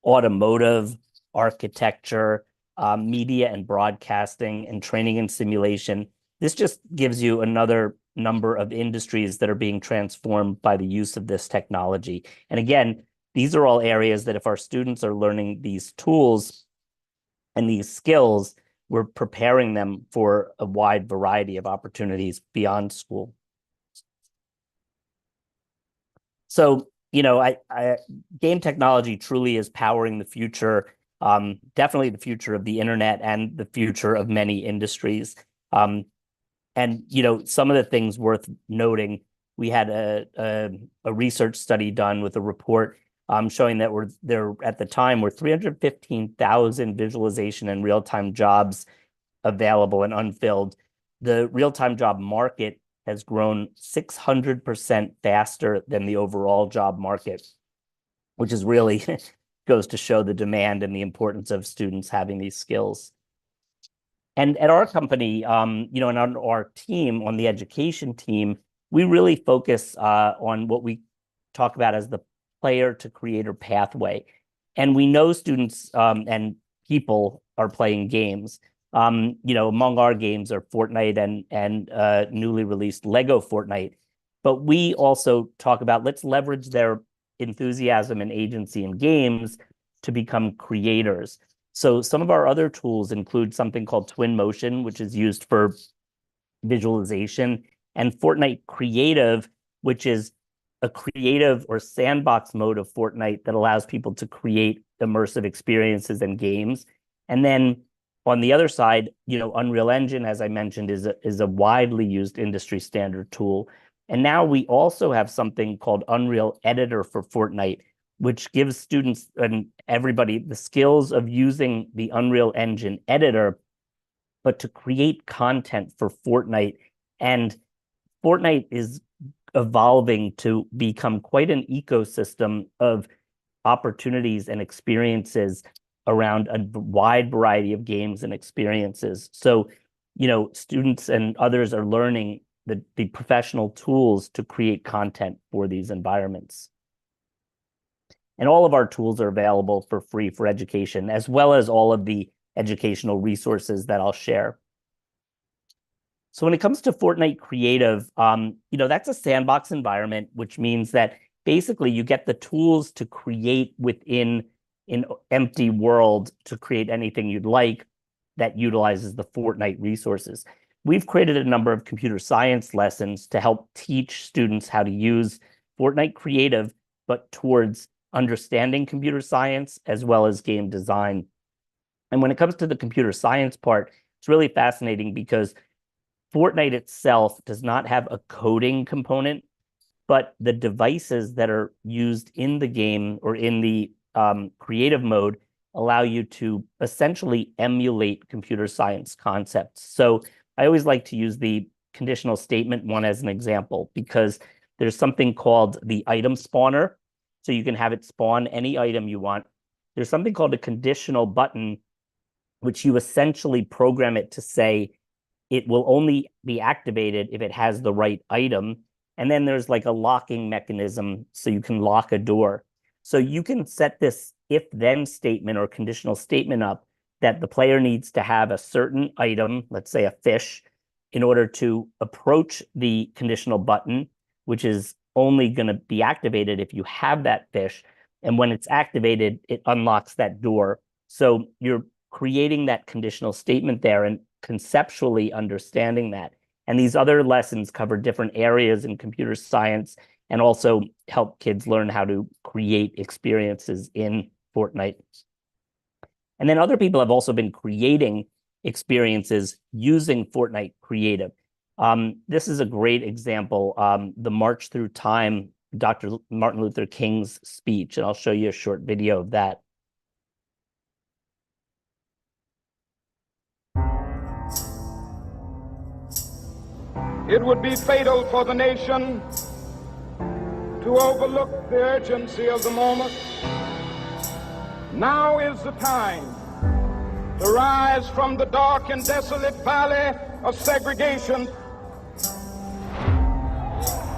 automotive, architecture, media and broadcasting, and training and simulation, this just gives you another number of industries that are being transformed by the use of this technology. And again, these are all areas that if our students are learning these tools and these skills, we're preparing them for a wide variety of opportunities beyond school. So, game technology truly is powering the future, definitely the future of the internet and the future of many industries. And, some of the things worth noting, we had a research study done with a report showing that there at the time were 315,000 visualization and real-time jobs available and unfilled. The real-time job market has grown 600% faster than the overall job market, which is really goes to show the demand and the importance of students having these skills. And at our company, and on our team, on the education team, we really focus on what we talk about as the player to creator pathway. And we know students and people are playing games. Among our games are Fortnite and newly released Lego Fortnite. But we also talk about let's leverage their enthusiasm and agency in games to become creators. So some of our other tools include something called Twinmotion, which is used for visualization, and Fortnite Creative, which is a creative or sandbox mode of Fortnite that allows people to create immersive experiences and games. And then on the other side, Unreal Engine, as I mentioned, is a widely used industry standard tool. And now we also have something called Unreal Editor for Fortnite, which gives students and everybody the skills of using the Unreal Engine editor, but to create content for Fortnite. And Fortnite is evolving to become quite an ecosystem of opportunities and experiences around a wide variety of games and experiences. So, students and others are learning the professional tools to create content for these environments. And all of our tools are available for free for education, as well as all of the educational resources that I'll share. So when it comes to Fortnite Creative, that's a sandbox environment, which means that basically you get the tools to create within an empty world to create anything you'd like that utilizes the Fortnite resources. We've created a number of computer science lessons to help teach students how to use Fortnite Creative, but towards understanding computer science as well as game design. And when it comes to the computer science part, it's really fascinating because Fortnite itself does not have a coding component, but the devices that are used in the game or in the creative mode allow you to essentially emulate computer science concepts. So I always like to use the conditional statement one as an example, because there's something called the item spawner. So you can have it spawn any item you want. There's something called a conditional button, which you essentially program it to say it will only be activated if it has the right item. And then there's like a locking mechanism, so you can lock a door. So you can set this if-then statement or conditional statement up that the player needs to have a certain item, let's say a fish, in order to approach the conditional button, which is only going to be activated if you have that fish. And when it's activated, it unlocks that door. So you're creating that conditional statement there and conceptually understanding that. And these other lessons cover different areas in computer science and also help kids learn how to create experiences in Fortnite. And then other people have also been creating experiences using Fortnite Creative. This is a great example, the March Through Time, Dr. Martin Luther King's speech, and I'll show you a short video of that. It would be fatal for the nation to overlook the urgency of the moment. Now is the time to rise from the dark and desolate valley of segregation.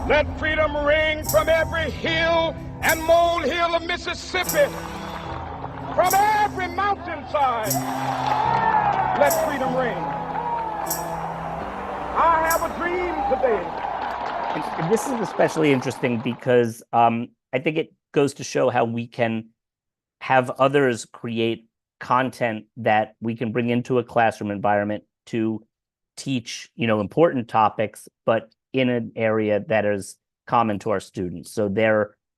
Let freedom ring from every hill and molehill of Mississippi, from every mountainside. Let freedom ring. I have a dream today. And this is especially interesting because I think it goes to show how we can have others create content that we can bring into a classroom environment to teach, important topics, but in an area that is common to our students. So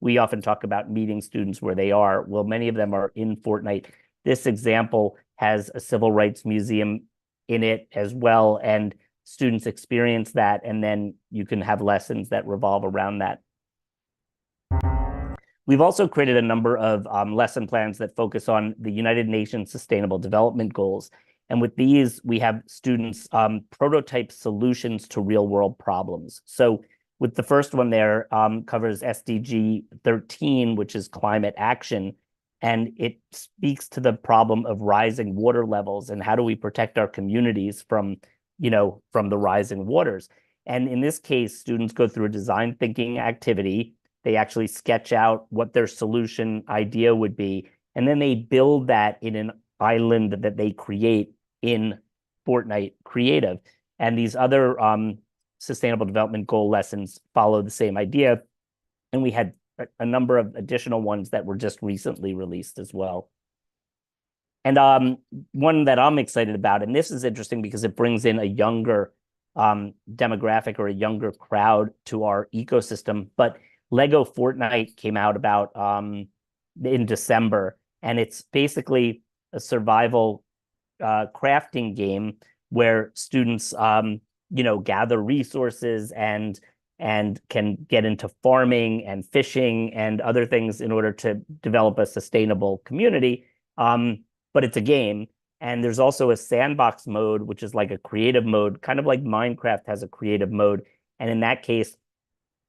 we often talk about meeting students where they are. Well, many of them are in Fortnite. This example has a civil rights museum in it as well, and students experience that, and then you can have lessons that revolve around that. We've also created a number of lesson plans that focus on the United Nations Sustainable Development Goals. And with these, we have students prototype solutions to real-world problems. So with the first one there, covers SDG 13, which is climate action. And it speaks to the problem of rising water levels and how do we protect our communities from the rising waters. And in this case, students go through a design thinking activity. They actually sketch out what their solution idea would be, and then they build that in an island that they create in Fortnite Creative. And these other Sustainable Development Goal lessons follow the same idea. And we had a number of additional ones that were just recently released as well. And one that I'm excited about, and this is interesting because it brings in a younger demographic or a younger crowd to our ecosystem, but Lego Fortnite came out about in December, and it's basically a survival crafting game where students, gather resources and can get into farming and fishing and other things in order to develop a sustainable community. But it's a game. And there's also a sandbox mode, which is like a creative mode, kind of like Minecraft has a creative mode. And in that case,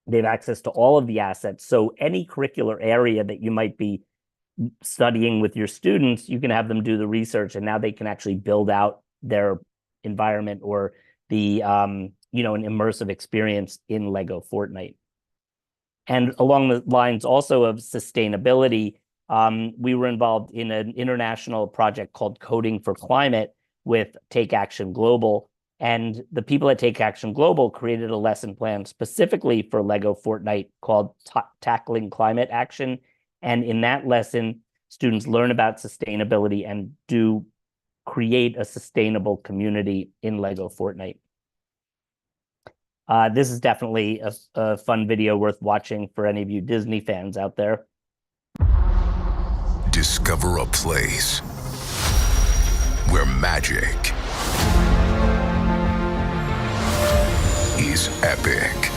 they have access to all of the assets. So any curricular area that you might be studying with your students, you can have them do the research, and now they can actually build out their environment or the an immersive experience in Lego Fortnite. And along the lines also of sustainability, we were involved in an international project called Coding for Climate with Take Action Global. And the people at Take Action Global created a lesson plan specifically for Lego Fortnite called Tackling Climate Action. And in that lesson, students learn about sustainability and do create a sustainable community in Lego Fortnite. This is definitely a fun video worth watching for any of you Disney fans out there. Discover a place where magic is epic.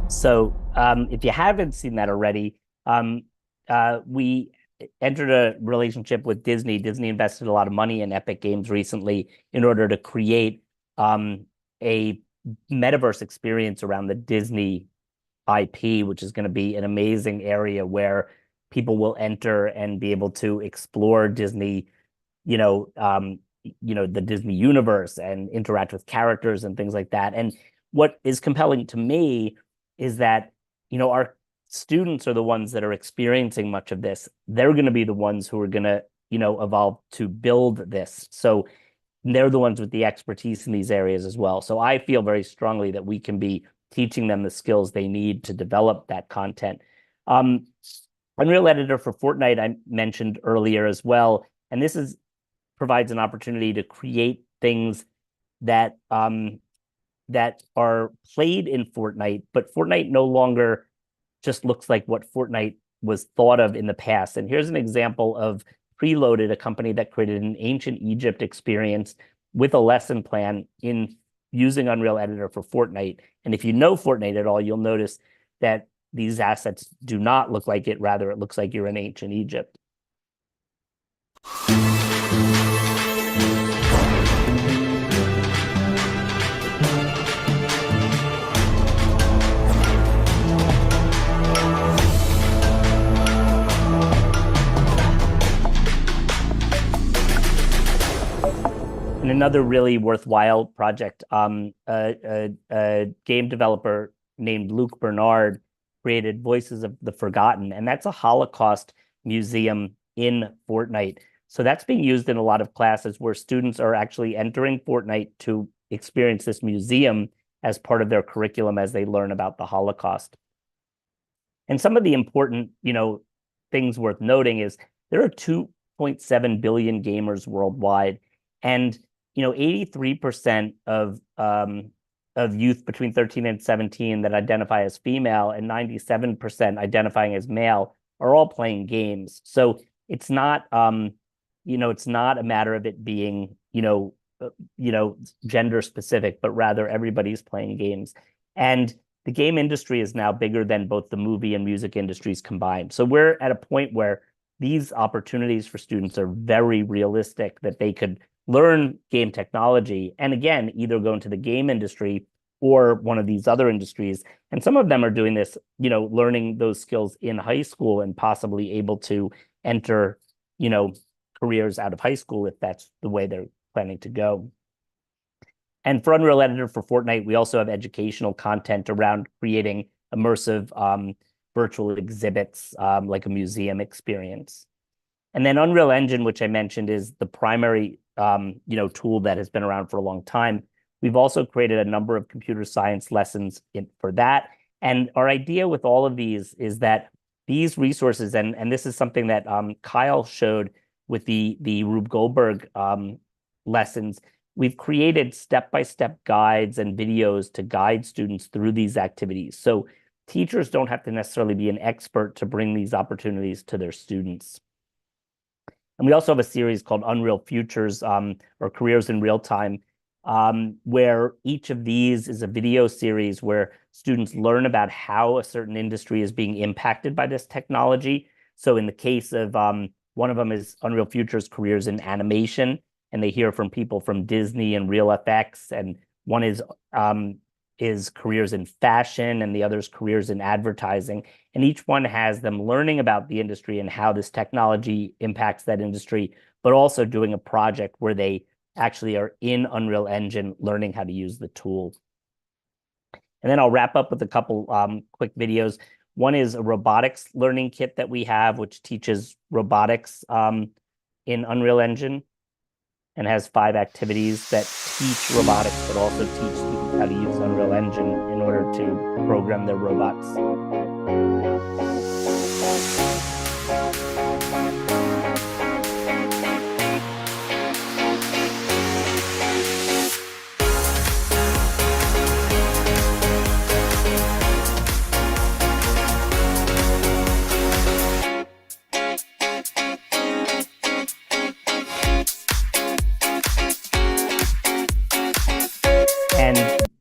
So if you haven't seen that already, we entered a relationship with Disney. Disney invested a lot of money in Epic Games recently in order to create a metaverse experience around the Disney IP, which is going to be an amazing area where people will enter and be able to explore Disney, the Disney universe and interact with characters and things like that. And what is compelling to me is that, our students are the ones that are experiencing much of this. They're going to be the ones who are going to, evolve to build this. So they're the ones with the expertise in these areas as well. So I feel very strongly that we can be teaching them the skills they need to develop that content. Unreal Editor for Fortnite, I mentioned earlier as well. And this provides an opportunity to create things that are played in Fortnite, but Fortnite no longer just looks like what Fortnite was thought of in the past. And here's an example of Preloaded, a company that created an ancient Egypt experience with a lesson plan in using Unreal Editor for Fortnite. And if you know Fortnite at all, you'll notice that these assets do not look like it. Rather, it looks like you're in ancient Egypt. And another really worthwhile project, a game developer named Luke Bernard created Voices of the Forgotten, and that's a Holocaust museum in Fortnite. So that's being used in a lot of classes where students are actually entering Fortnite to experience this museum as part of their curriculum as they learn about the Holocaust. And some of the important, things worth noting is there are 2.7 billion gamers worldwide, and 83% of youth between 13 and 17 that identify as female and 97% identifying as male are all playing games. So it's not, it's not a matter of it being, gender specific, but rather everybody's playing games. And the game industry is now bigger than both the movie and music industries combined. So we're at a point where these opportunities for students are very realistic, that they could learn game technology and, again, either go into the game industry or one of these other industries. And some of them are doing this, learning those skills in high school and possibly able to enter, careers out of high school if that's the way they're planning to go. And for Unreal Editor for Fortnite, we also have educational content around creating immersive virtual exhibits, like a museum experience. And then Unreal Engine, which I mentioned, is the primary tool that has been around for a long time. We've also created a number of computer science lessons for that. And our idea with all of these is that these resources, and this is something that Kyle showed with the Rube Goldberg lessons, we've created step-by-step guides and videos to guide students through these activities. So teachers don't have to necessarily be an expert to bring these opportunities to their students. And we also have a series called Unreal Futures, or Careers in Real Time, where each of these is a video series where students learn about how a certain industry is being impacted by this technology. So in the case of one of them is Unreal Futures Careers in Animation, and they hear from people from Disney and RealFX, and one is careers in fashion, and the other's careers in advertising. And each one has them learning about the industry and how this technology impacts that industry, but also doing a project where they actually are in Unreal Engine learning how to use the tool. And then I'll wrap up with a couple quick videos. One is a robotics learning kit that we have, which teaches robotics in Unreal Engine and has 5 activities that teach robotics, but also teach students how to use Unreal Engine in order to program their robots.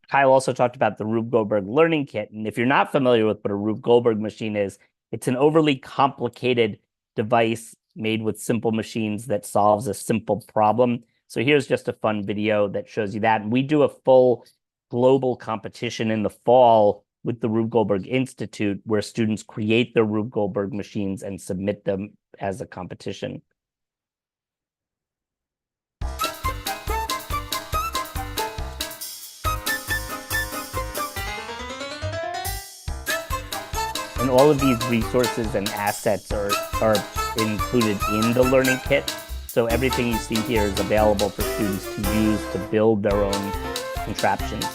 Kyle also talked about the Rube Goldberg Learning Kit. And if you're not familiar with what a Rube Goldberg machine is, it's an overly complicated device made with simple machines that solves a simple problem. So here's just a fun video that shows you that. And we do a full global competition in the fall with the Rube Goldberg Institute, where students create their Rube Goldberg machines and submit them as a competition. And all of these resources and assets are included in the learning kit. So everything you see here is available for students to use to build their own contraptions.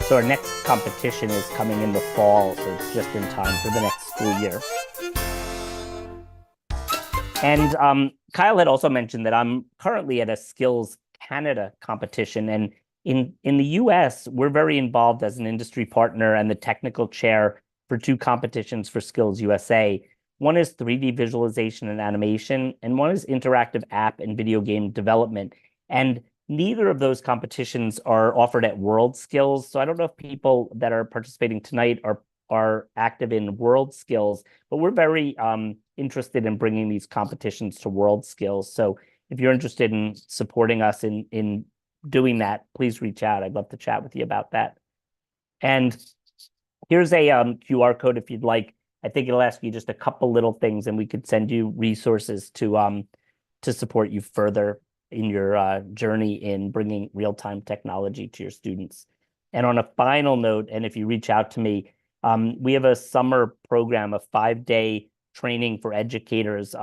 So our next competition is coming in the fall, so it's just in time for the next school year. And Kyle had also mentioned that I'm currently at a Skills Canada competition. And in the US, we're very involved as an industry partner and the technical chair for 2 competitions for Skills USA. One is 3D visualization and animation, and one is interactive app and video game development. And neither of those competitions are offered at World Skills. So I don't know if people that are participating tonight are active in World Skills, but we're very interested in bringing these competitions to World Skills. So if you're interested in supporting us in doing that, please reach out. I'd love to chat with you about that. And here's a QR code if you'd like. I think it'll ask you just a couple little things, and we could send you resources to support you further in your journey in bringing real-time technology to your students. And on a final note, and if you reach out to me, we have a summer program, a 5-day training for educators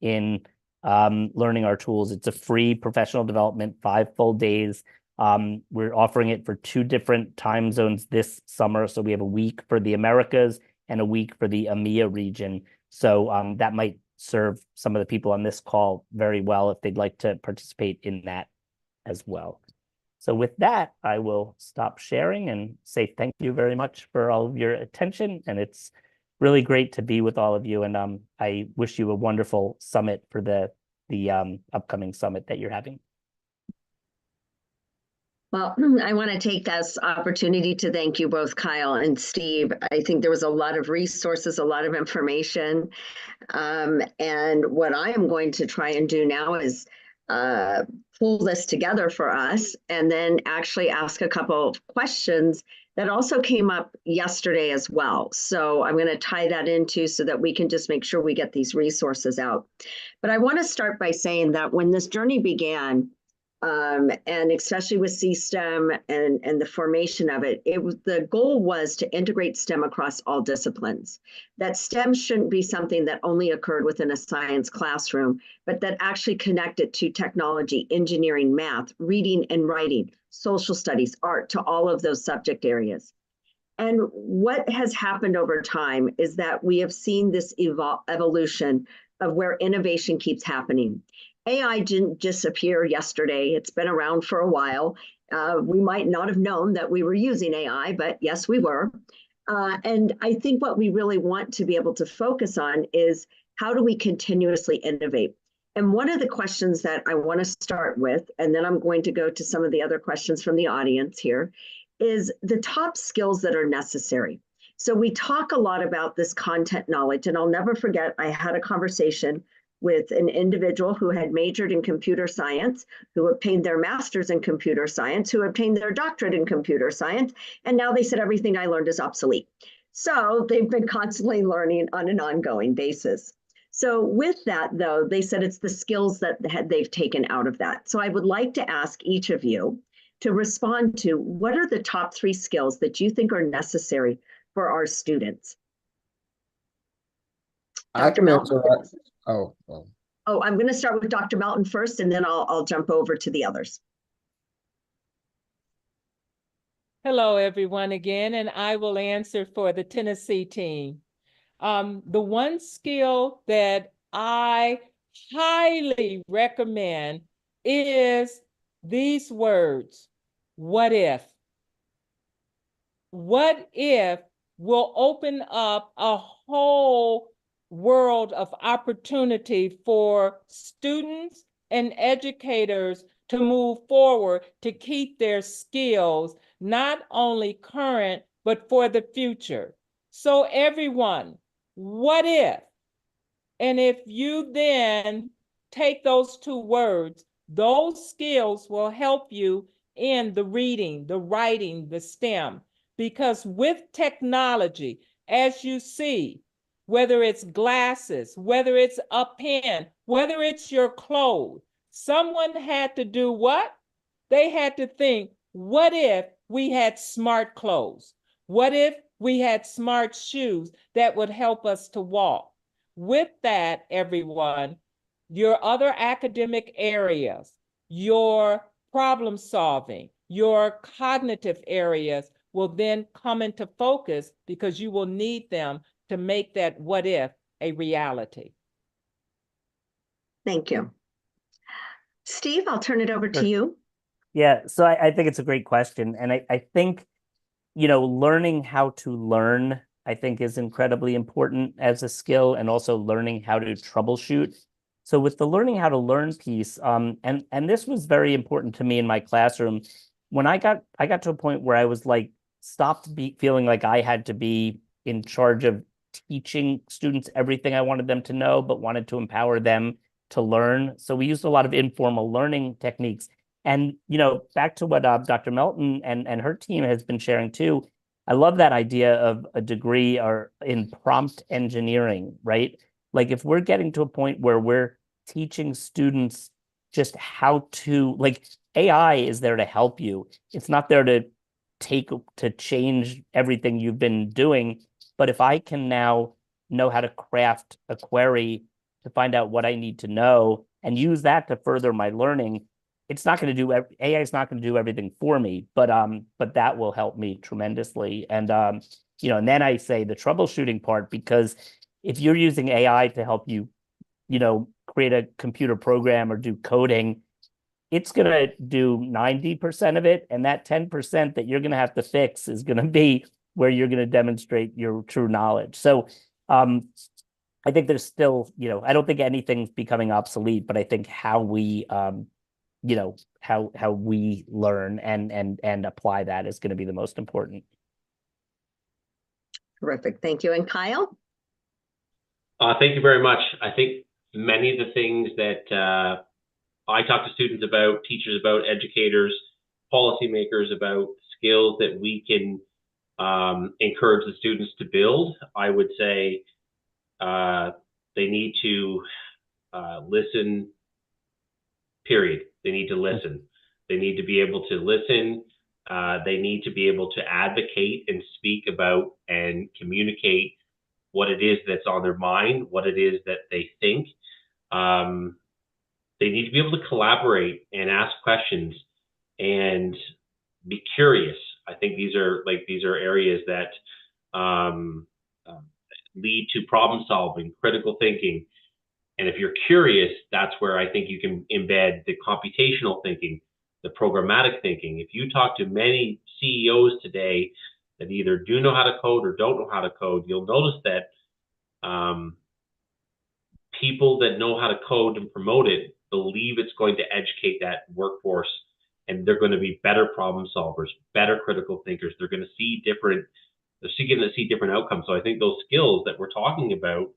in learning our tools. It's a free professional development, 5 full days. We're offering it for 2 different time zones this summer. So we have a week for the Americas and a week for the EMEA region. So that might serve some of the people on this call very well if they'd like to participate in that as well. So with that, I will stop sharing and say thank you very much for all of your attention. And it's really great to be with all of you. And I wish you a wonderful summit for the upcoming summit that you're having. Well, I want to take this opportunity to thank you both, Kyle and Steve. I think there was a lot of resources, a lot of information. And what I am going to try and do now is pull this together for us and then actually ask a couple of questions that also came up yesterday as well. So I'm going to tie that into so that we can just make sure we get these resources out. But I want to start by saying that when this journey began, and especially with C-STEM and the formation of it, the goal was to integrate STEM across all disciplines. That STEM shouldn't be something that only occurred within a science classroom, but that actually connected to technology, engineering, math, reading and writing, social studies, art, to all of those subject areas. And what has happened over time is that we have seen this evolution of where innovation keeps happening. AI didn't disappear yesterday. It's been around for a while. We might not have known that we were using AI, but yes, we were. And I think what we really want to be able to focus on is how do we continuously innovate? And one of the questions that I want to start with, and then I'm going to go to some of the other questions from the audience here, is the top skills that are necessary. So we talk a lot about this content knowledge, and I'll never forget, I had a conversation with an individual who had majored in computer science, who obtained their master's in computer science, who obtained their doctorate in computer science, and now they said everything I learned is obsolete. So they've been constantly learning on an ongoing basis. So with that, though, they said it's the skills that they've taken out of that. So I would like to ask each of you to respond to what are the top 3 skills that you think are necessary for our students? I can answer that. Oh, I'm going to start with Dr. Melton first, and then I'll jump over to the others. Hello, everyone, again, and I will answer for the Tennessee team. The one skill that I highly recommend is these words, what if? What if will open up a whole world of opportunity for students and educators to move forward to keep their skills not only current, but for the future. So everyone, what if? And if you then take those 2 words, those skills will help you in the reading, the writing, the STEM, because with technology, as you see, whether it's glasses, whether it's a pen, whether it's your clothes, someone had to do what? They had to think, what if we had smart clothes? What if we had smart shoes that would help us to walk? With that, everyone, your other academic areas, your problem solving, your cognitive areas will then come into focus because you will need them to make that what if a reality. Thank you. Steve, I'll turn it over to you. Yeah, so I think it's a great question. And I think, learning how to learn, I think is incredibly important as a skill, and also learning how to troubleshoot. So with the learning how to learn piece, and this was very important to me in my classroom, when I got to a point where I was like, stopped feeling like I had to be in charge of teaching students everything I wanted them to know, but wanted to empower them to learn. So we used a lot of informal learning techniques. And, back to what Dr. Melton and her team has been sharing too, I love that idea of a degree or in prompt engineering, right? Like if we're getting to a point where we're teaching students just how to, like AI is there to help you. It's not there to change everything you've been doing. But if I can now know how to craft a query to find out what I need to know and use that to further my learning, it's not going to do AI is not going to do everything for me, but that will help me tremendously. And and then I say the troubleshooting part, because if you're using AI to help you, create a computer program or do coding, it's going to do 90% of it. And that 10% that you're going to have to fix is going to be where you're going to demonstrate your true knowledge. So I think there's still, I don't think anything's becoming obsolete, but I think how we, how we learn and apply that is going to be the most important. Terrific. Thank you. And Kyle? Thank you very much. I think many of the things that I talk to students about, teachers about, educators, policymakers about, skills that we can encourage the students to build, I would say they need to listen, period. They need to listen. They need to be able to listen. They need to be able to advocate and speak about and communicate what it is that's on their mind, what it is that they think. They need to be able to collaborate and ask questions and be curious. I think these are areas that lead to problem solving, critical thinking. And if you're curious, that's where I think you can embed the computational thinking, the programmatic thinking. If you talk to many CEOs today that either do know how to code or don't know how to code, you'll notice that people that know how to code and promote it believe it's going to educate that workforce, and they're going to be better problem solvers, better critical thinkers. They're going to see different outcomes. So I think those skills that we're talking about,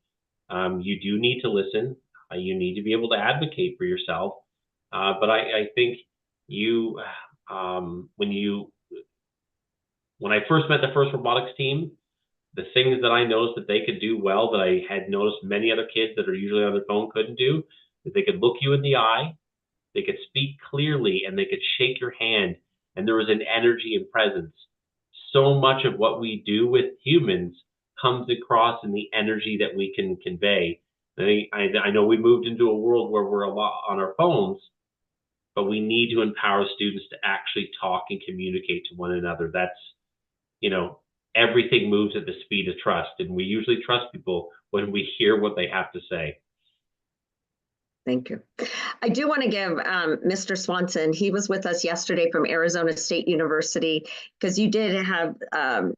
you do need to listen. You need to be able to advocate for yourself. But I think when I first met the first robotics team, the things that I noticed that they could do well that I had noticed many other kids that are usually on their phone couldn't do, that they could look you in the eye, they could speak clearly, and they could shake your hand, and there was an energy and presence. So much of what we do with humans comes across in the energy that we can convey. I know we moved into a world where we're a lot on our phones, but we need to empower students to actually talk and communicate to one another. That's, everything moves at the speed of trust, and we usually trust people when we hear what they have to say. Thank you. I do want to give Mr. Swanson, he was with us yesterday from Arizona State University, because you did have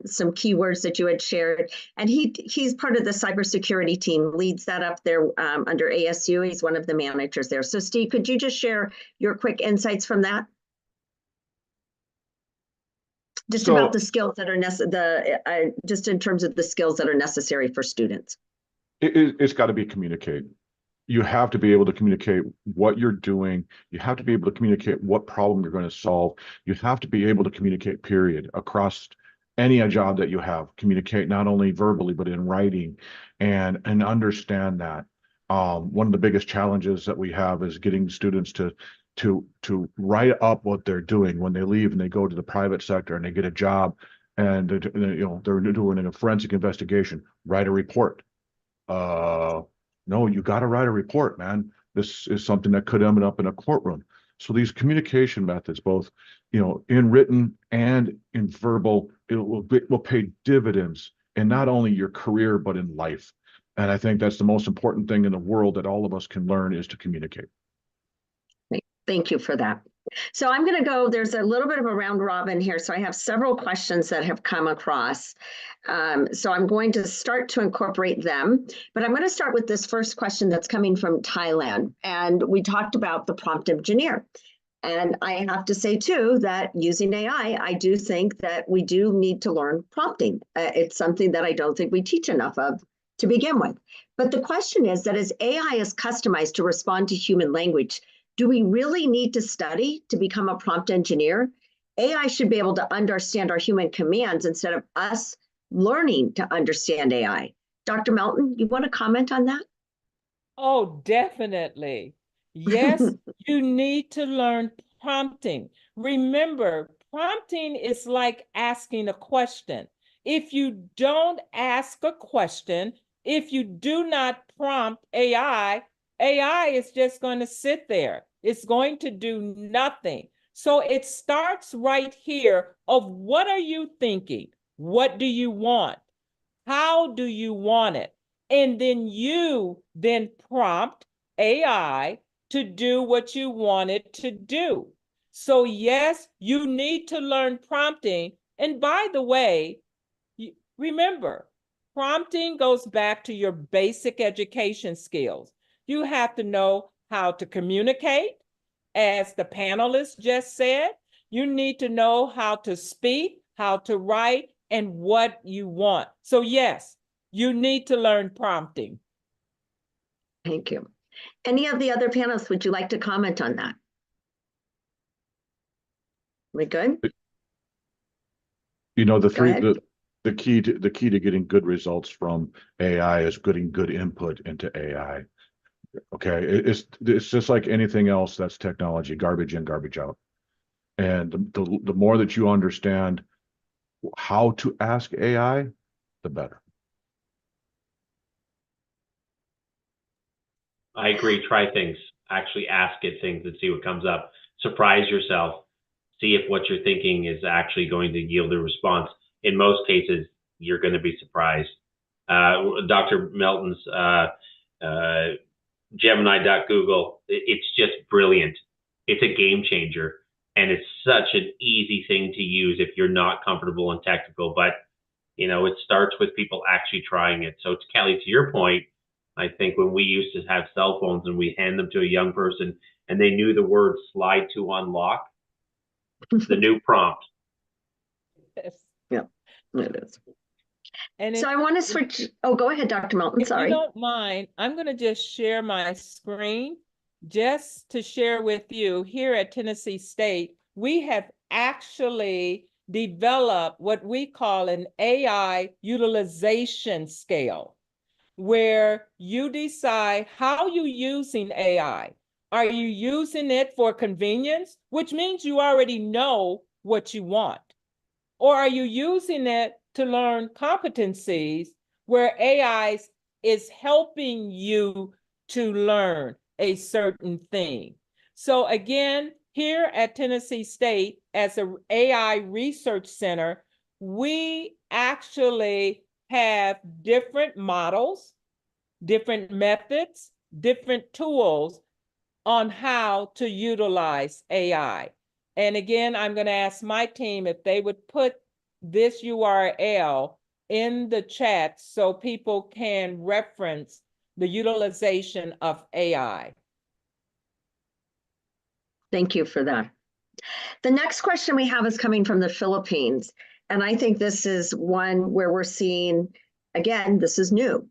some keywords that you had shared. And he's part of the cybersecurity team, leads that up there under ASU. He's one of the managers there. So Steve, could you just share your quick insights from that? Just about the skills that are just in terms of the skills that are necessary for students. It's got to be communicated. You have to be able to communicate what you're doing. You have to be able to communicate what problem you're going to solve. You have to be able to communicate, period, across any job that you have. Communicate not only verbally, but in writing, and understand that. One of the biggest challenges that we have is getting students to write up what they're doing when they leave and they go to the private sector and they get a job, and they're doing a forensic investigation. Write a report. No, you got to write a report, man. This is something that could end up in a courtroom. So these communication methods, both, in written and in verbal, it will pay dividends in not only your career, but in life. And I think that's the most important thing in the world that all of us can learn, is to communicate. Thank you for that. So I'm going to go, there's a little bit of a round robin here. So I have several questions that have come across. So I'm going to start to incorporate them, but I'm going to start with this first question that's coming from Thailand. And we talked about the prompt engineer. And I have to say too, that using AI, I do think that we do need to learn prompting. It's something that I don't think we teach enough of to begin with. But the question is that as AI is customized to respond to human language, do we really need to study to become a prompt engineer? AI should be able to understand our human commands instead of us learning to understand AI. Dr. Melton, you want to comment on that? Oh, definitely. Yes, you need to learn prompting. Remember, prompting is like asking a question. If you don't ask a question, if you do not prompt AI is just going to sit there. It's going to do nothing. So it starts right here of what are you thinking? What do you want? How do you want it? And then you then prompt AI to do what you want it to do. So yes, you need to learn prompting. And by the way, remember, prompting goes back to your basic education skills. You have to know how to communicate, as the panelist just said. You need to know how to speak, how to write, and what you want. So yes, you need to learn prompting. Thank you. Any of the other panelists, would you like to comment on that? We good? You know, Go ahead. the key to getting good results from AI is getting good input into AI. Okay, it's just like anything else that's technology, garbage in, garbage out. And the more that you understand how to ask AI, the better. I agree. Try things. Actually ask it things and see what comes up. Surprise yourself. See if what you're thinking is actually going to yield a response. In most cases, you're going to be surprised. Dr. Melton's Gemini.Google, it's just brilliant. It's a game changer. And it's such an easy thing to use if you're not comfortable and technical. But, you know, it starts with people actually trying it. So, Kelli, to your point, I think when we used to have cell phones and we hand them to a young person and they knew the word slide to unlock, the new prompt. Yes. Yeah, it is. And So I want to switch. Oh, go ahead, Dr. Melton. If Sorry. you don't mind, I'm going to just share my screen just to share with you. Here at Tennessee State, we have actually developed what we call an AI utilization scale, where you decide how you're using AI. Are you using it for convenience, which means you already know what you want? Or are you using it to learn competencies where AI is helping you to learn a certain thing? So again, here at Tennessee State, as an AI research center, we actually have different models, different methods, different tools on how to utilize AI. And again, I'm going to ask my team if they would put this URL in the chat so people can reference the utilization of AI. Thank you for that. The next question we have is coming from the Philippines. And I think this is one where we're seeing, again, this is new.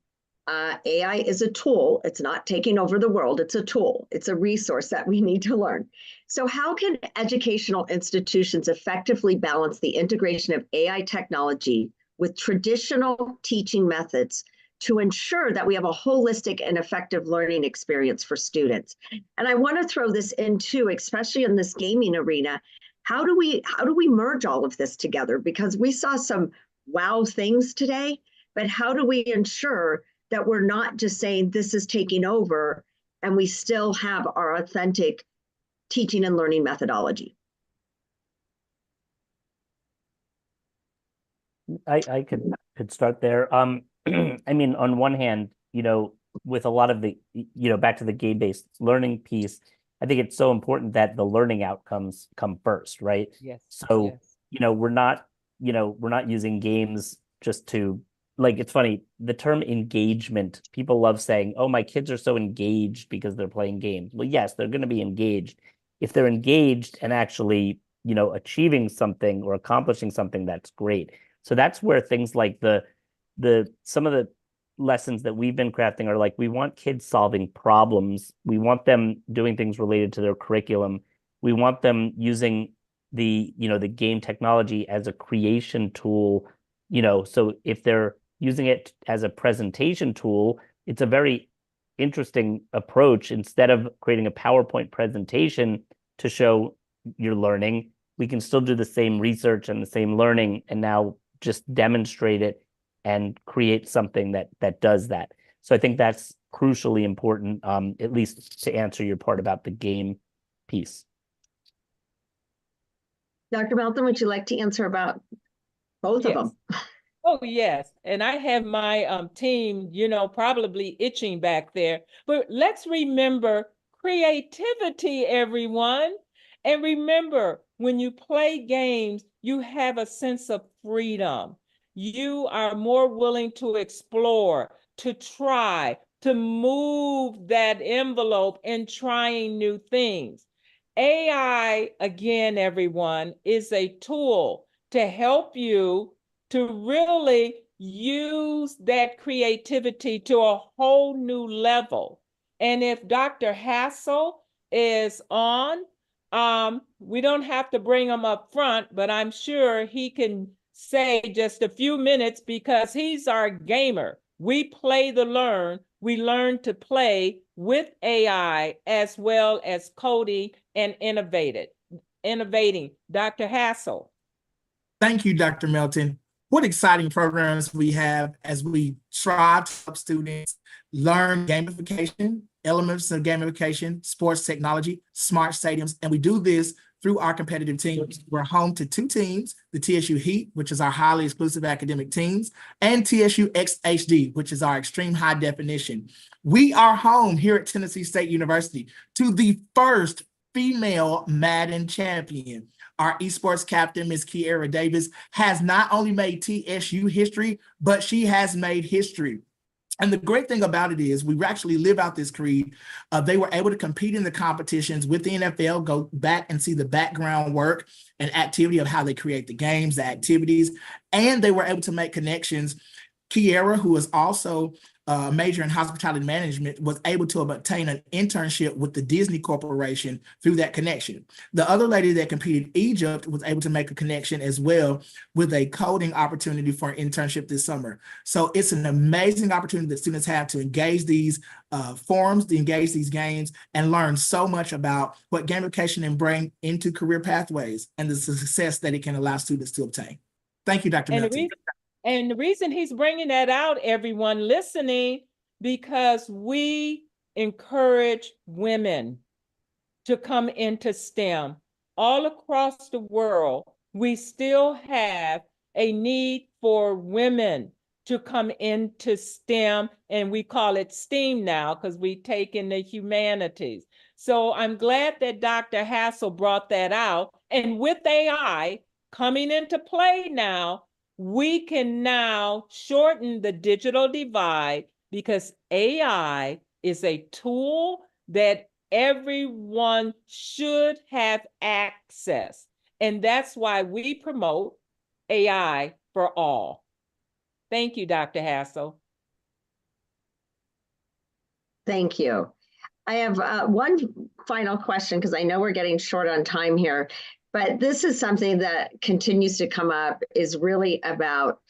AI is a tool. It's not taking over the world. It's a tool. It's a resource that we need to learn. So how can educational institutions effectively balance the integration of AI technology with traditional teaching methods to ensure that we have a holistic and effective learning experience for students? And I want to throw this in too, especially in this gaming arena. How do we merge all of this together? Because we saw some wow things today, but how do we ensure that we're not just saying this is taking over and we still have our authentic teaching and learning methodology? I could start there. I mean, on one hand, you know, with a lot of the, you know, back to the game-based learning piece, I think it's so important that the learning outcomes come first, right? Yes. So, yes. you know, we're not using games just to, like, it's funny, the term engagement, people love saying, oh, my kids are so engaged because they're playing games. Well, yes, they're going to be engaged. If they're engaged and actually, you know, achieving something or accomplishing something, that's great. So that's where things like some of the lessons that we've been crafting are like, we want kids solving problems. We want them doing things related to their curriculum. We want them using the game technology as a creation tool, you know, so if they're using it as a presentation tool, it's a very interesting approach. Instead of creating a PowerPoint presentation to show your learning, we can still do the same research and the same learning and now just demonstrate it and create something that does that. So I think that's crucially important, at least to answer your part about the game piece. Dr. Melton, would you like to answer about both of them? Oh, yes. And I have my team, you know, probably itching back there. But let's remember, creativity, everyone. And remember, when you play games, you have a sense of freedom. You are more willing to explore, to try, to move that envelope in trying new things. AI, again, everyone, is a tool to help you to really use that creativity to a whole new level. And if Dr. Hassel is on, we don't have to bring him up front, but I'm sure he can say just a few minutes because he's our gamer. We play to learn. We learn to play with AI as well as coding and innovating. Dr. Hassel. Thank you, Dr. Melton. What exciting programs we have as we strive to help students learn gamification, elements of gamification, sports technology, smart stadiums, and we do this through our competitive teams. We're home to 2 teams, the TSU Heat, which is our highly exclusive academic teams, and TSU XHD, which is our extreme high definition. We are home here at Tennessee State University to the first female Madden champion. Our esports captain, Ms. Kiera Davis, has not only made TSU history, but she has made history. And the great thing about it is we actually live out this creed. They were able to compete in the competitions with the NFL, go back and see the background work and activity of how they create the games, the activities, and they were able to make connections. Kiera, who is also a major in hospitality management, was able to obtain an internship with the Disney Corporation through that connection. The other lady that competed, Egypt, was able to make a connection as well with a coding opportunity for an internship this summer. So it's an amazing opportunity that students have to engage these forums, to engage these games, and learn so much about what gamification can bring into career pathways and the success that it can allow students to obtain. Thank you, Dr. Melton. And the reason he's bringing that out, everyone listening, because we encourage women to come into STEM. All across the world, we still have a need for women to come into STEM, and we call it STEAM now because we take in the humanities. So I'm glad that Dr. Hassel brought that out. And with AI coming into play now, we can now shorten the digital divide because AI is a tool that everyone should have access. And that's why we promote AI for all. Thank you, Dr. Hassel. Thank you. I have one final question because I know we're getting short on time here. But this is something that continues to come up, is really about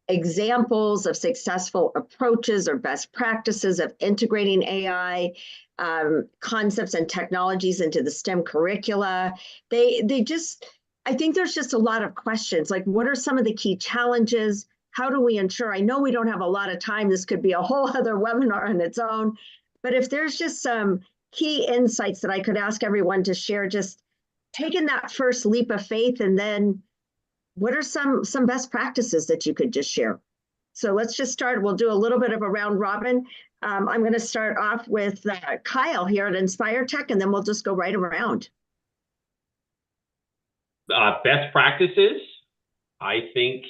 examples of successful approaches or best practices of integrating AI concepts and technologies into the STEM curricula. I think there's just a lot of questions, like what are some of the key challenges? How do we ensure? I know we don't have a lot of time. This could be a whole other webinar on its own. But if there's just some key insights that I could ask everyone to share, just taking that first leap of faith, and then what are some best practices that you could just share? So let's just start. We'll do a little bit of a round robin. I'm going to start off with Kyle here at Inspiritech, and then we'll just go right around. Best practices, I think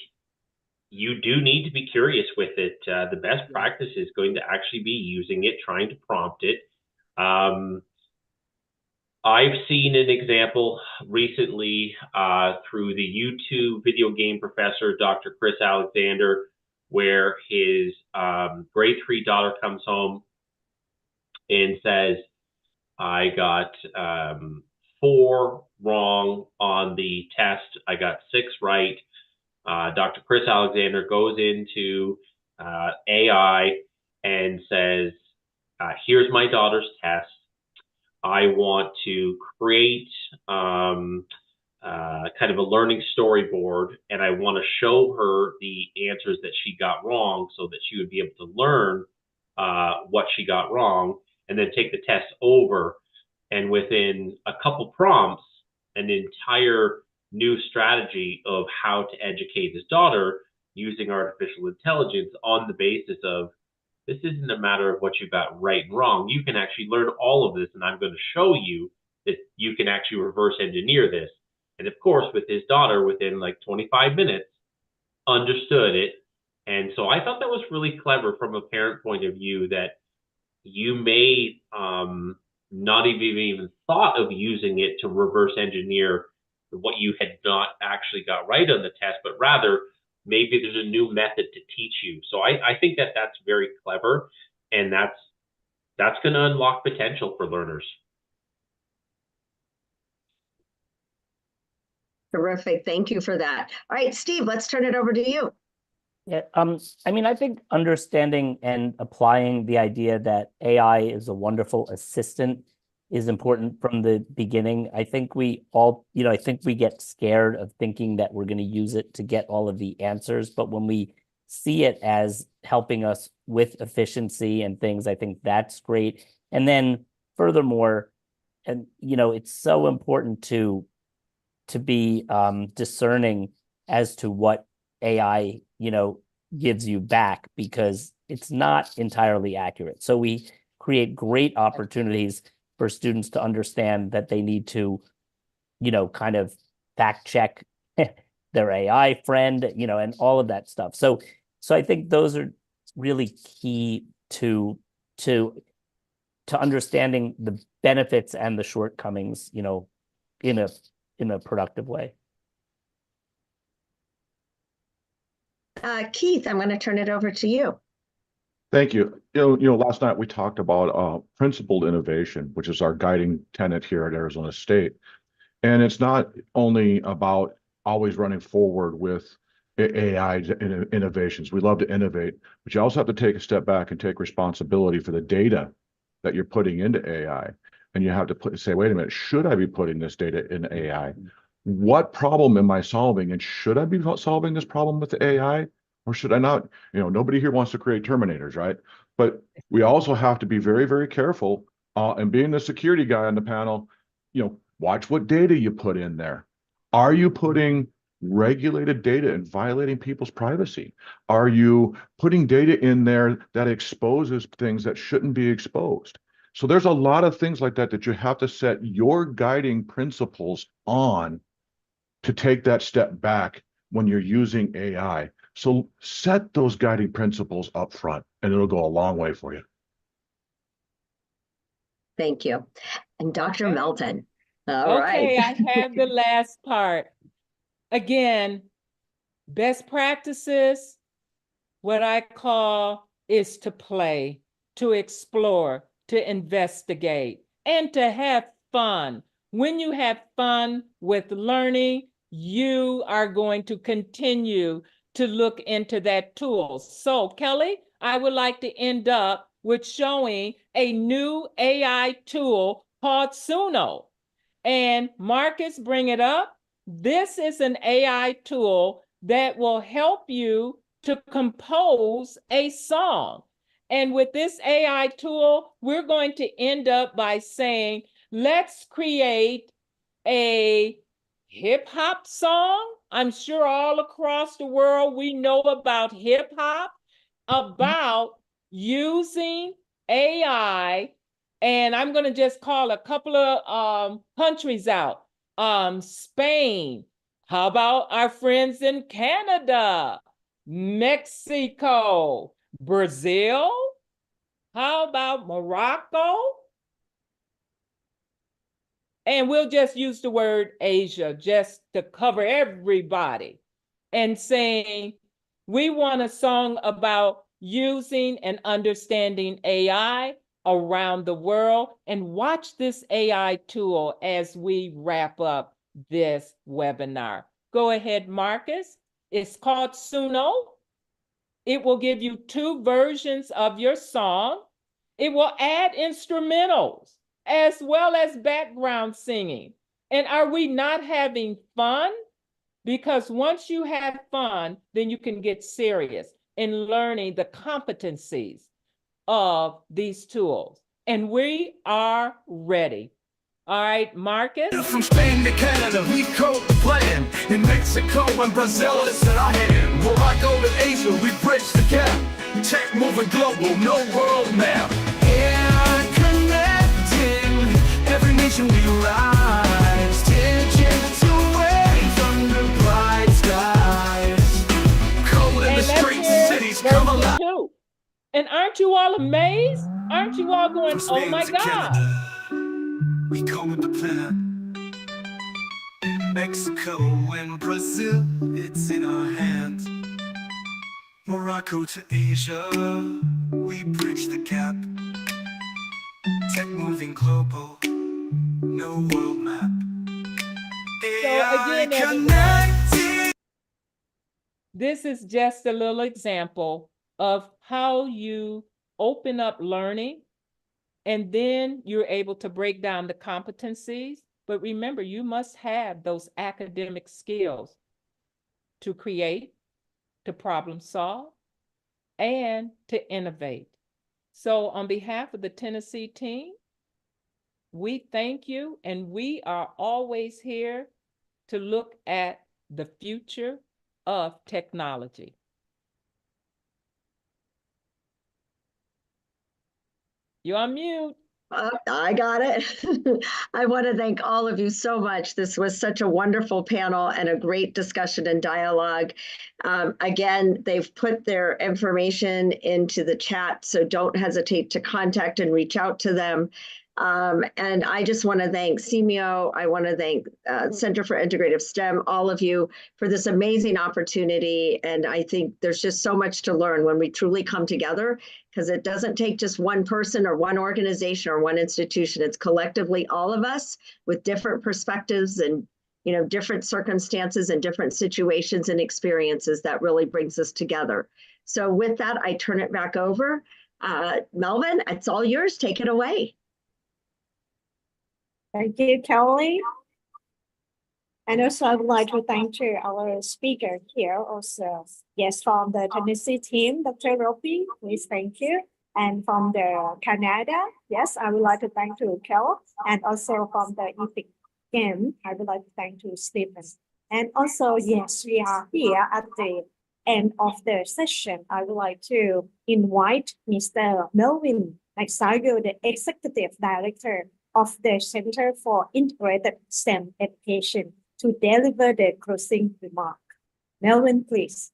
you do need to be curious with it. The best practice is going to actually be using it, trying to prompt it. I've seen an example recently through the YouTube video game professor, Dr. Chris Alexander, where his grade 3 daughter comes home and says, I got 4 wrong on the test. I got 6 right. Dr. Chris Alexander goes into AI and says, here's my daughter's test. I want to create kind of a learning storyboard, and I want to show her the answers that she got wrong so that she would be able to learn what she got wrong, and then take the test over. And within a couple prompts, an entire new strategy of how to educate his daughter using artificial intelligence on the basis of this isn't a matter of what you got right and wrong. You can actually learn all of this, and I'm going to show you that you can actually reverse engineer this. And of course, with his daughter, within like 25 minutes, understood it. And so I thought that was really clever from a parent point of view, that you may not even thought of using it to reverse engineer what you had not actually got right on the test, but rather maybe there's a new method to teach you. So I think that that's very clever, and that's going to unlock potential for learners. Terrific. Thank you for that. All right, Steve, let's turn it over to you. Yeah, I mean, I think understanding and applying the idea that AI is a wonderful assistant is important from the beginning. I think we all, I think we get scared of thinking that we're going to use it to get all of the answers. But when we see it as helping us with efficiency and things, I think that's great. And then furthermore, and it's so important to be discerning as to what AI, gives you back, because it's not entirely accurate. So we create great opportunities for students to understand that they need to, kind of fact check their AI friend, and all of that stuff. So I think those are really key to understanding the benefits and the shortcomings, in a productive way. Keith, I'm going to turn it over to you. Thank you. Last night we talked about principled innovation, which is our guiding tenet here at Arizona State. And it's not only about always running forward with AI innovations. We love to innovate, but you also have to take a step back and take responsibility for the data that you're putting into AI. And you have to say, wait a minute, should I be putting this data in AI? What problem am I solving? And should I be solving this problem with the AI, or should I not? Nobody here wants to create Terminators, right? But we also have to be very, very careful. And being the security guy on the panel, watch what data you put in there. Are you putting regulated data and violating people's privacy? Are you putting data in there that exposes things that shouldn't be exposed? So there's a lot of things like that you have to set your guiding principles on to take that step back when you're using AI. So set those guiding principles up front, and it'll go a long way for you. Thank you. And Dr. Melton. All okay, right. I have the last part. Again, best practices, what I call is to play, to explore, to investigate, and to have fun. When you have fun with learning, you are going to continue to look into that tool. So, Kelly, I would like to end up with showing a new AI tool called Suno. And Marcus, bring it up. This is an AI tool that will help you to compose a song. And with this AI tool, we're going to end up by saying, let's create a hip hop song. I'm sure all across the world, we know about hip hop, about using AI. And I'm going to just call a couple of countries out. Spain. How about our friends in Canada, Mexico, Brazil? How about Morocco? And we'll just use the word Asia just to cover everybody, and saying, we want a song about using and understanding AI around the world. And watch this AI tool as we wrap up this webinar. Go ahead, Marcus. It's called Suno. It will give you 2 versions of your song. It will add instrumentals as well as background singing. And are we not having fun? Because once you have fun, then you can get serious in learning the competencies of these tools. And we are ready. All right, Marcus. From Spain to Canada, we code the plan. In Mexico and Brazil, it's in our hand. Morocco and Asia, we bridge the gap. Tech moving global, no world map. Connecting every nation we rise. Digital wave under bright skies. Cold in the streets, cities come alive. And aren't you all amazed? Aren't you all going, oh my God? We code the plan. Mexico and Brazil, it's in our hands. Morocco to Asia, we bridge the gap. Tech moving global, no world map. So again, this is just a little example of how you open up learning, and then you're able to break down the competencies. But remember, you must have those academic skills to create, to problem solve, and to innovate. So on behalf of the Tennessee team, we thank you, and we are always here to look at the future of technology. You're on mute. I got it. I want to thank all of you so much. This was such a wonderful panel and a great discussion and dialogue. Again, they've put their information into the chat, so don't hesitate to contact and reach out to them. And I just want to thank 𝐂𝐚𝐫. I want to thank Center for Integrative STEM, all of you, for this amazing opportunity. And I think there's just so much to learn when we truly come together, because it doesn't take just one person or one organization or one institution. It's collectively all of us with different perspectives and different circumstances and different situations and experiences that really brings us together. So with that, I turn it back over. Melvin, it's all yours. Take it away. Thank you, Kelly. And also I would like to thank to our speaker here also. Yes, from the Tennessee team, Dr. Robbie, please thank you. And from the Canada, yes, I would like to thank to Kelly. And also from the 𝐒𝐓𝐄𝐫, I would like to thank to Stephen. And also, yes, we are here at the end of the session. I would like to invite Mr. Melvin McSargo, the Executive Director of the Center for Integrated STEM Education, to deliver the closing remark. Melvin, please.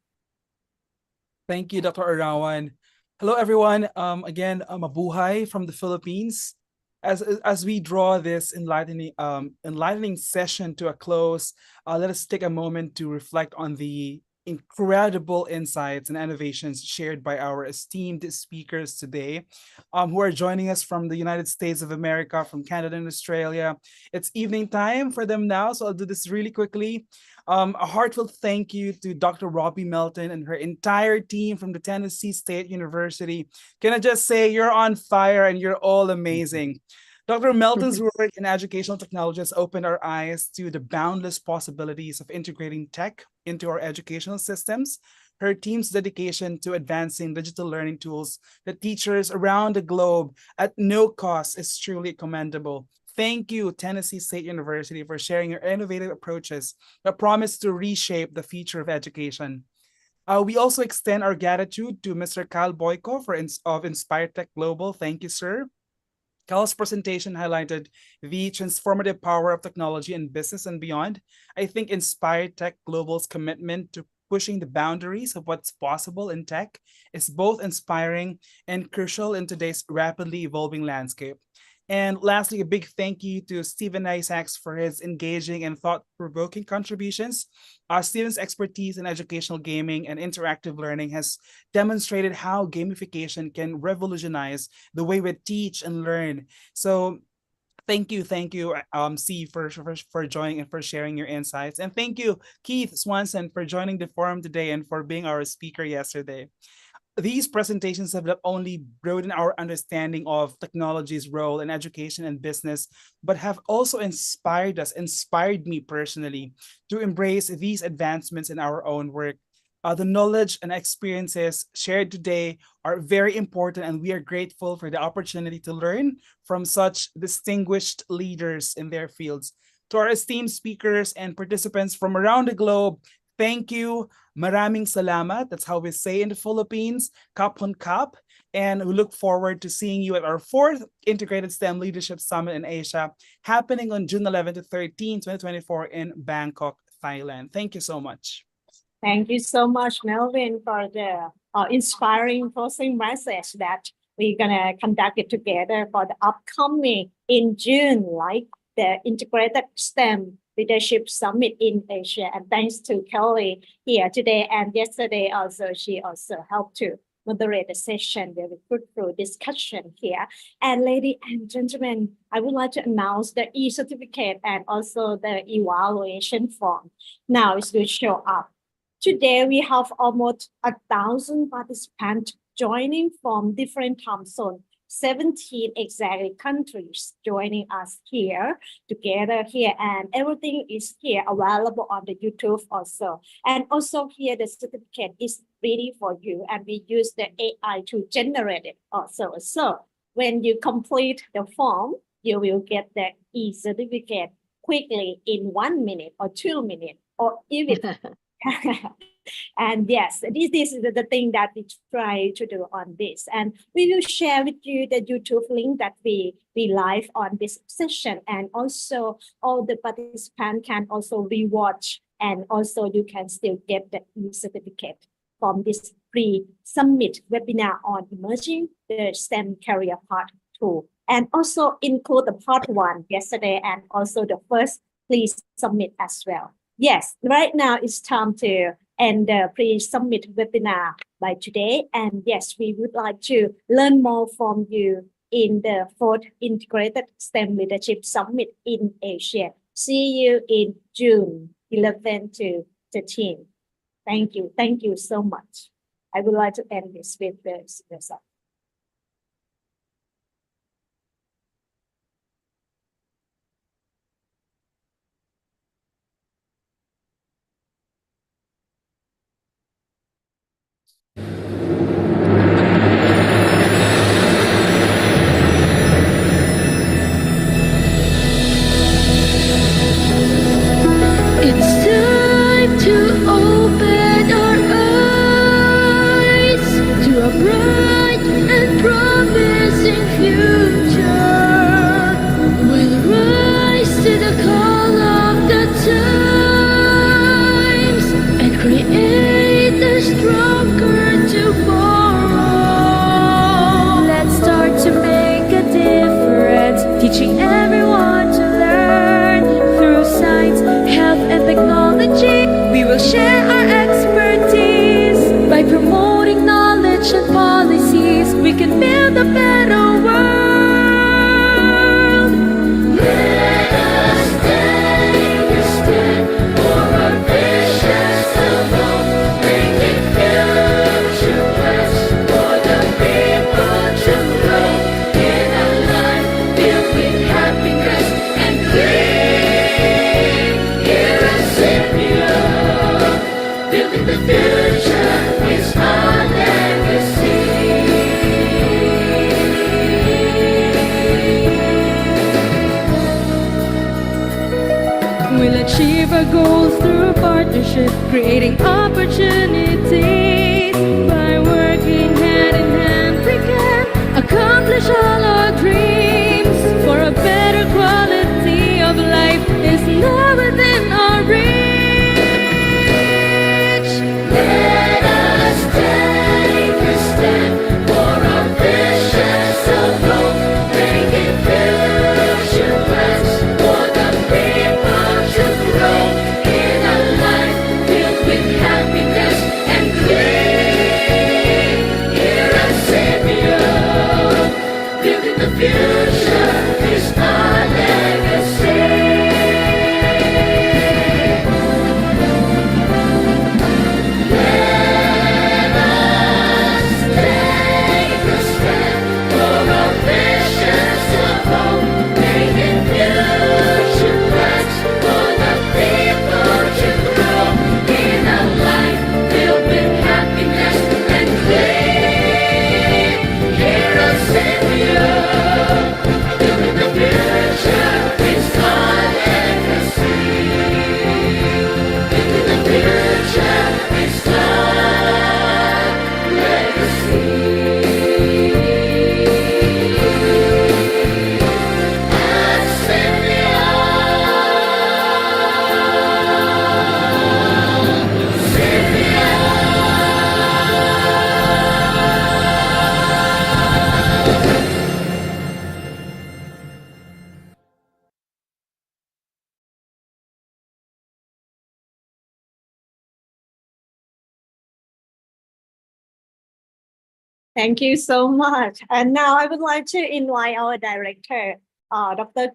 Thank you, Dr. Arawan. Hello, everyone. Again, mabuhay from the Philippines. As we draw this enlightening session to a close, let us take a moment to reflect on the incredible insights and innovations shared by our esteemed speakers today, who are joining us from the United States of America, from Canada and Australia. It's evening time for them now, so I'll do this really quickly. A heartfelt thank you to Dr. Robbie Melton and her entire team from the Tennessee State University. Can I just say, you're on fire and you're all amazing. Dr. Melton's work in educational technology has opened our eyes to the boundless possibilities of integrating tech into our educational systems. Her team's dedication to advancing digital learning tools that teachers around the globe at no cost is truly commendable. Thank you, Tennessee State University, for sharing your innovative approaches that promise to reshape the future of education. We also extend our gratitude to Mr. Boyko of Inspiritech Global. Thank you, sir. Cal's presentation highlighted the transformative power of technology in business and beyond. I think Inspiritech Global's commitment to pushing the boundaries of what's possible in tech is both inspiring and crucial in today's rapidly evolving landscape. And lastly, a big thank you to Stephen Isaacs for his engaging and thought-provoking contributions. Stephen's expertise in educational gaming and interactive learning has demonstrated how gamification can revolutionize the way we teach and learn. So thank you, C, for joining and for sharing your insights. And thank you, Keith Swanson, for joining the forum today and for being our speaker yesterday. These presentations have not only broadened our understanding of technology's role in education and business, but have also inspired me personally, to embrace these advancements in our own work. The knowledge and experiences shared today are very important, and we are grateful for the opportunity to learn from such distinguished leaders in their fields. To our esteemed speakers and participants from around the globe, Thank you. Maraming salamat. That's how we say in the Philippines. Kapon kap. And we look forward to seeing you at our 4th Integrated STEM Leadership Summit in Asia, happening on June 11 to 13, 2024 in Bangkok, Thailand. Thank you so much. Thank you so much, Melvin, for the inspiring closing message that we're gonna conduct it together for the upcoming in June, like the Integrated STEM Leadership Summit in Asia. And thanks to Kelli here today and yesterday also, she also helped to moderate the session, very fruitful discussion here. And ladies and gentlemen, I would like to announce the e-certificate and also the evaluation form. Now it's going to show up. Today, we have almost 1,000 participants joining from different time zones, 17 exactly countries joining us here, together here, and everything is here available on the YouTube also. And also here, the certificate is ready for you, and we use the AI to generate it also. So when you complete the form, you will get the e-certificate quickly in 1 minute or 2 minutes, or even and yes, this is the thing that we try to do on this. And we will share with you the YouTube link that we live on this session. And also all the participants can also rewatch, and also you can still get the e-certificate from this pre-summit webinar on emerging the STEM career part 2. And also include the part 1 yesterday and also the first pre-summit as well. Yes, right now it's time to end the pre-summit webinar by today. And yes, we would like to learn more from you in the 4th Integrated STEM Leadership Summit in Asia. See you in June 11 to 13. Thank you. Thank you so much. I would like to end this with the result. Teaching everyone to learn through science, health, and technology. We will share our expertise by promoting knowledge and policies. We can build a better world. Let us take a step for our visions alone, bringing future west for the people to grow in a life filled with happiness and green. Here at Symphia, building the future is our legacy. We'll achieve our goals through partnership, creating opportunities. By working hand in hand, we can accomplish all our dreams. For a better quality of life is now within our reach. Let us take a step for our visions alone, making future plans for the people to grow in a life filled with happiness and green. Here at Symphia, Thank you so much. And now I would like to invite our director, Dr.